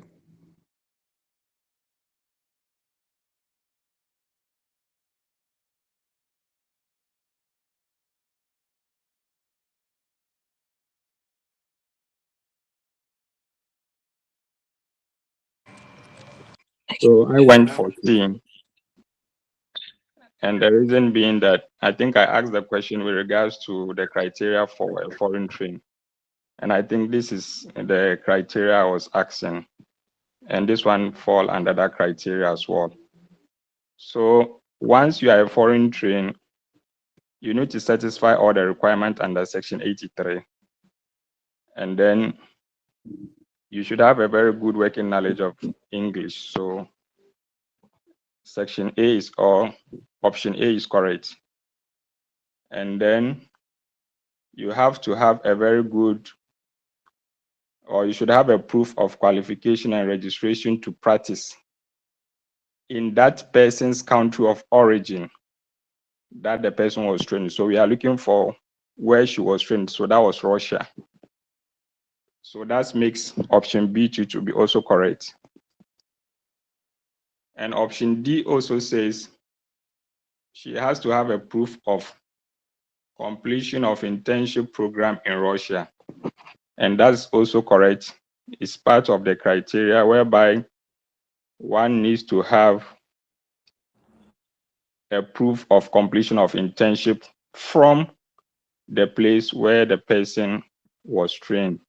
So I went for C. And the reason being that I think I asked the question with regards to the criteria for a foreign train. And I think this is the criteria I was asking. And this one fall under that criteria as well. So once you are a foreign train, you need to satisfy all the requirements under Section 83. And then you should have a very good working knowledge of English. So Section A is, or option A is correct. And then you have to have a very good, or you should have a proof of qualification and registration to practice in that person's country of origin that the person was trained. So we are looking for where she was trained. So that was Russia. So that makes option B2 to be also correct. And option D also says she has to have a proof of completion of internship program in Russia. And that's also correct. It's part of the criteria whereby one needs to have a proof of completion of internship from the place where the person was trained.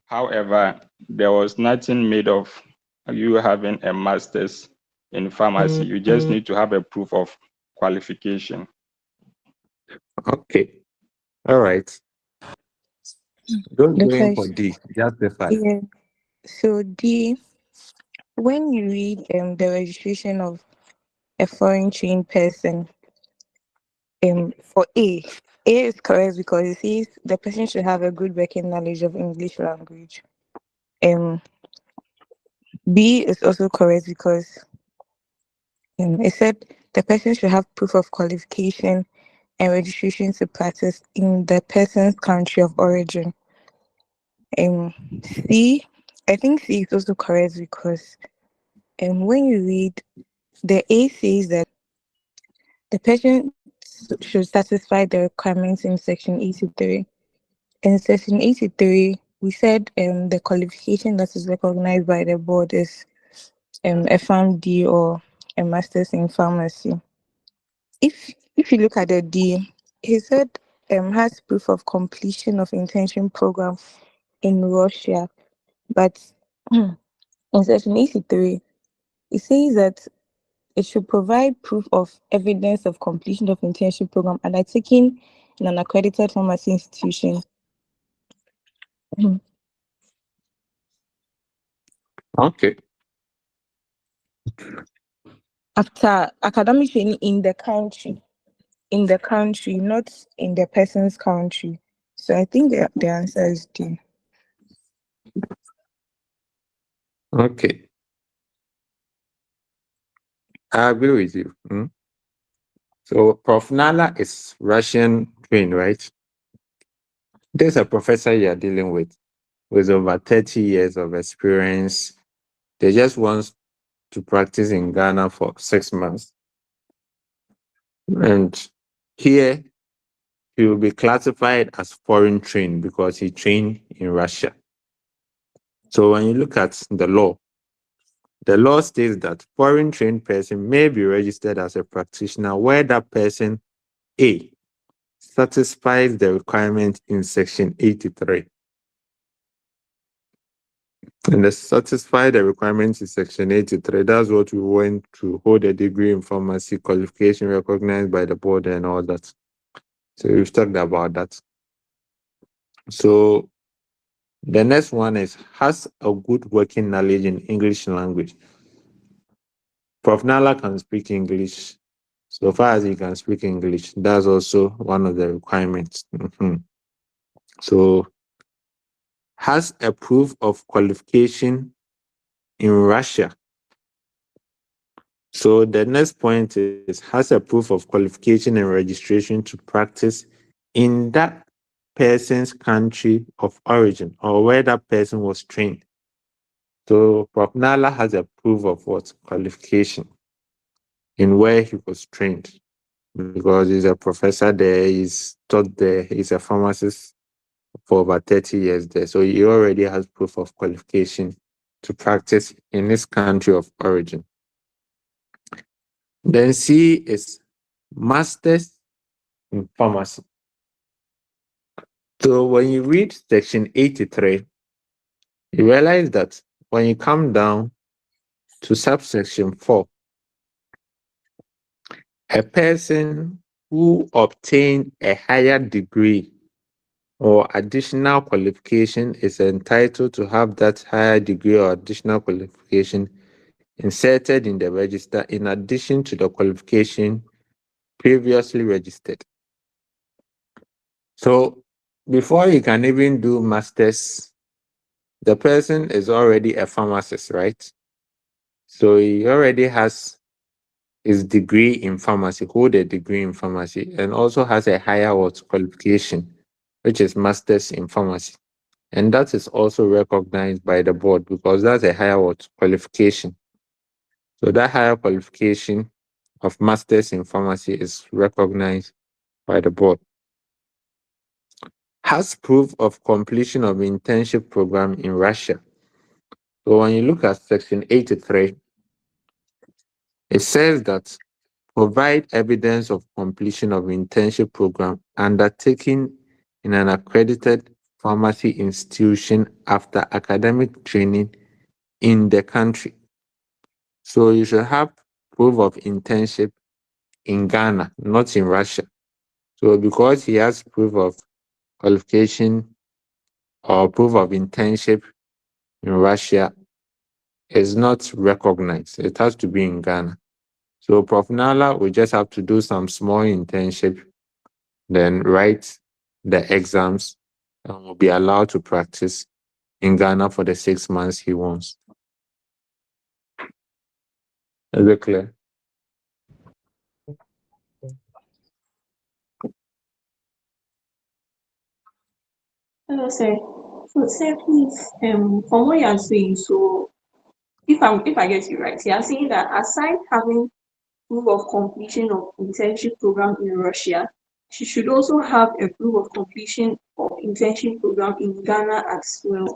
However, there was nothing made of you having a master's in pharmacy. You just need to have a proof of qualification. Okay. All right. Don't The go in for question, D. Just the five. yeah. So D, when you read the registration of a foreign trained person, for A is correct because it says the person should have a good working knowledge of English language. Um, B is also correct because it said the person should have proof of qualification and registration to practice in the person's country of origin. C, I think C is also correct because when you read the A says that the person should satisfy the requirements in section 83. In section 83, we said the qualification that is recognized by the board is a PharmD or a master's in pharmacy. If you look at the D, he said has proof of completion of internship program in Russia, but in section 83, it says that it should provide proof of evidence of completion of internship program undertaken in an accredited pharmacy institution. Okay. After academic training in the country, not in the person's country. So I think the answer is D. Okay. I agree with you. So Prof. Nala is Russian trained, right? There's a professor you're dealing with over 30 years of experience. They just want to practice in Ghana for 6 months. And here he will be classified as foreign trained because he trained in Russia. So when you look at the law states that foreign trained person may be registered as a practitioner where that person A satisfies the requirement in section 83. And to satisfy the requirements in section 83, that's what we went to hold a degree in pharmacy, qualification recognized by the board and all that. So we've talked about that. So the next one is has a good working knowledge in English language. Prof. Nala can speak English. So far as he can speak English, that's also one of the requirements. So has a proof of qualification in Russia. So the next point is has a proof of qualification and registration to practice in that person's country of origin or where that person was trained. So Prof. Nala has a proof of what? Qualification in where he was trained because he's a professor there, he's taught there, he's a pharmacist for over 30 years there. So he already has proof of qualification to practice in his country of origin. Then C is Masters in Pharmacy. So when you read section 83, you realize that when you come down to subsection 4, a person who obtained a higher degree or additional qualification is entitled to have that higher degree or additional qualification inserted in the register in addition to the qualification previously registered. So before you can even do masters, the person is already a pharmacist, right? So he already has his degree in pharmacy, hold a degree in pharmacy, and also has a higher qualification, which is masters in pharmacy. And that is also recognized by the board because that's a higher qualification. So that higher qualification of masters in pharmacy is recognized by the board. Has proof of completion of internship program in Russia. So when you look at section 83, It says that provide evidence of completion of internship program undertaken in an accredited pharmacy institution after academic training in the country. So you should have proof of internship in Ghana, not in Russia. So because he has proof of qualification or proof of internship in Russia, is not recognized. It has to be in Ghana. So Prof. Nala will just have to do some small internship, then write the exams, and will be allowed to practice in Ghana for the 6 months he wants. Is it clear? Hello, sir. So, sir, please, from what you are saying, so if I get you right, you are saying that aside having proof of completion of internship program in Russia, she should also have a proof of completion of internship program in Ghana as well.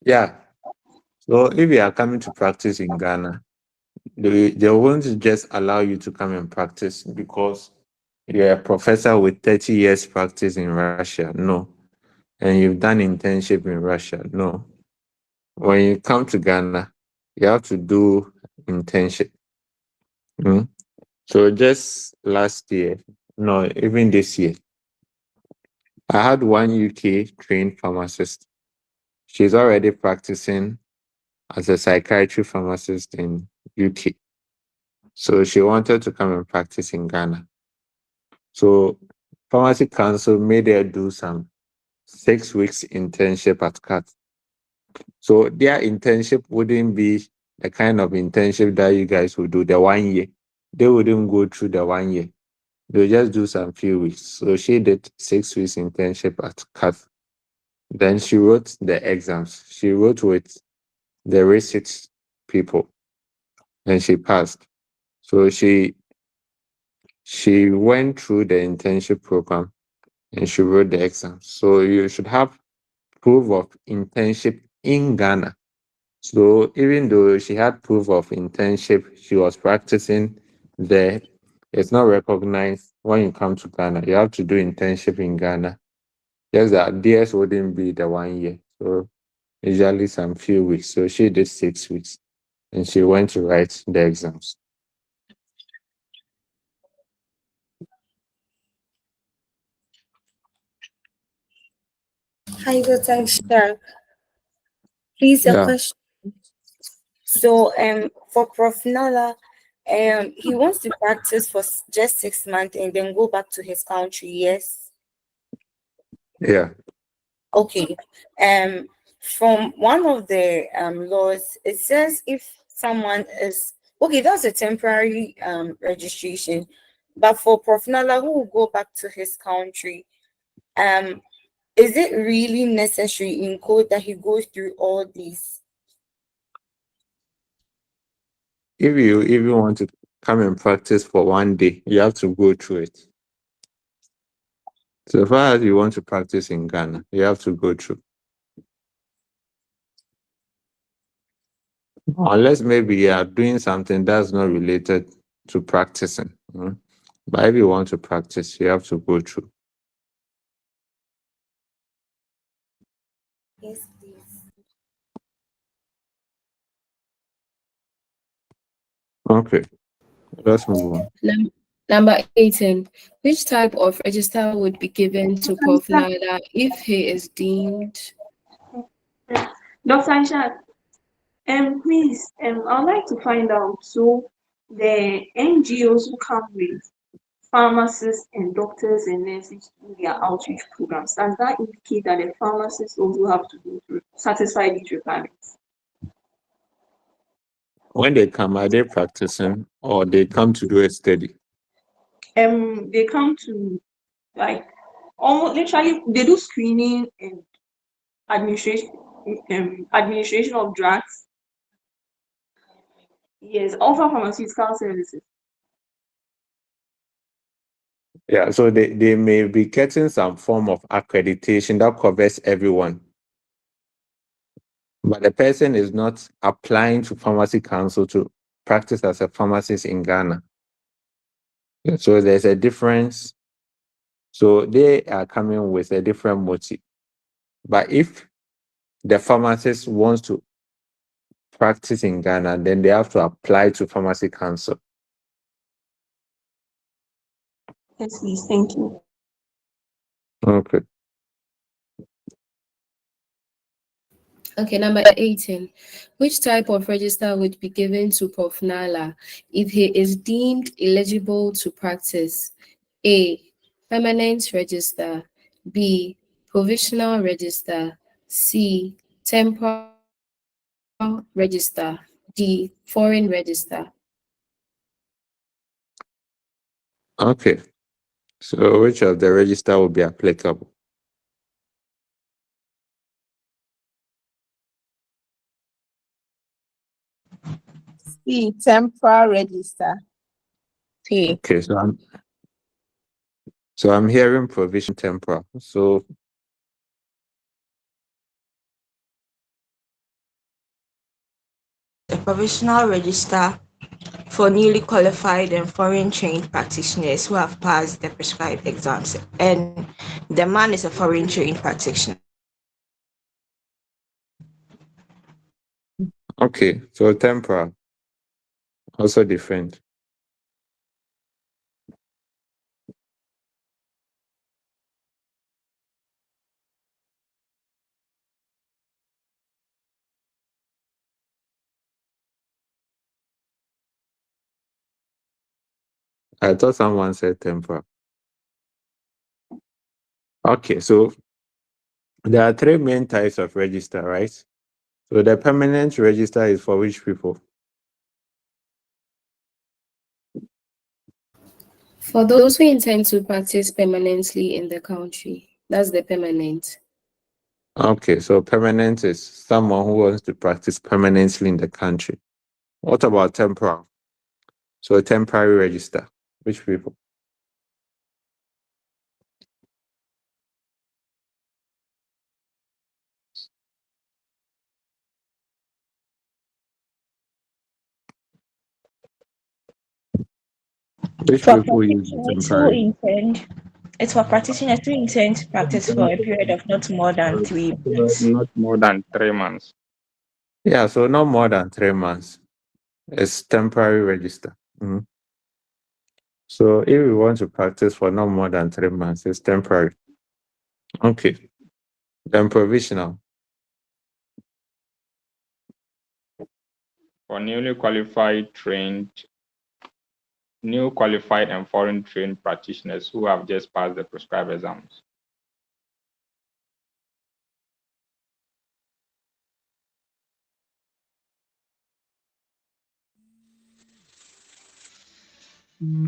Yeah. So if you are coming to practice in Ghana, they won't just allow you to come and practice because you're a professor with 30 years practice in Russia. No. And you've done internship in Russia. No. When you come to Ghana, you have to do internship. So just last year, no, even this year, I had one UK trained pharmacist. She's already practicing as a psychiatry pharmacist in UK. So she wanted to come and practice in Ghana. So Pharmacy Council made her do some 6 weeks internship at CAT. So their internship wouldn't be the kind of internship that you guys would do the 1 year. They wouldn't go through the 1 year. They'll just do some few weeks. So she did 6 weeks internship at CAT. Then she wrote the exams. She wrote with the research people and she passed. So she went through the internship program and she wrote the exams. So you should have proof of internship in Ghana. So even though she had proof of internship, she was practicing there. It's not recognized when you come to Ghana. You have to do internship in Ghana. Just that DS wouldn't be the 1 year. So usually some few weeks. So she did 6 weeks and she went to write the exams. Hi, Dr. Shark. Please, a Yeah. question. So, for Prof. Nala, he wants to practice for just 6 months and then go back to his country. Yes. Yeah. Okay. From one of the laws, it says if someone is okay, that's a temporary registration, but for Prof. Nala who will go back to his country, is it really necessary in code that he goes through all these? If you want to come and practice for 1 day, you have to go through it. So far as you want to practice in Ghana, you have to go through. Unless maybe you are doing something that's not related to practicing. But if you want to practice, you have to go through. Yes, please. Okay, let's move on. Number 18. Which type of register would be given to Prof. Nala if he is deemed? Dr. Aisha, please, I'd like to find out, so the NGOs who come with pharmacists and doctors and nurses to do their outreach programs, does that indicate that the pharmacists also have to go through, satisfy these requirements? When they come, are they practicing or they come to do a study? They come to, like, almost literally, they do screening and administration of drugs. Yes, offer pharmaceutical services. Yeah, so they may be getting some form of accreditation that covers everyone. But the person is not applying to Pharmacy Council to practice as a pharmacist in Ghana. So there's a difference. So they are coming with a different motive. But if the pharmacist wants to practice in Ghana, then they have to apply to Pharmacy Council. Yes, please. Thank you. Okay. Okay, number 18. Which type of register would be given to Prof. Nala if he is deemed eligible to practice? A. Permanent register. B. Provisional register. C. Temporal register. D. Foreign register. Okay. So which of the register will be applicable? C, temporal register. C. Okay, so I'm hearing provision temporal. So A provisional register for newly qualified and foreign trained practitioners who have passed the prescribed exams, and the man is a foreign trained practitioner. okay, so temporal also different. I thought someone said temporal. Okay, so there are three main types of register, right? So the permanent register is for which people? For those who intend to practice permanently in the country, that's the permanent. Okay, so permanent is someone who wants to practice permanently in the country. What about temporal? So a temporary register, which people? Which For people use the practitioners who temporary? intend, it's for practitioners who intend to practice for a period of not more than 3 months. Not more than 3 months. Yeah, so not more than 3 months. It's temporary register. Mhm. So if we want to practice for not more than 3 months, it's temporary. Okay. Then provisional. For newly qualified, new qualified and foreign trained practitioners who have just passed the prescribed exams.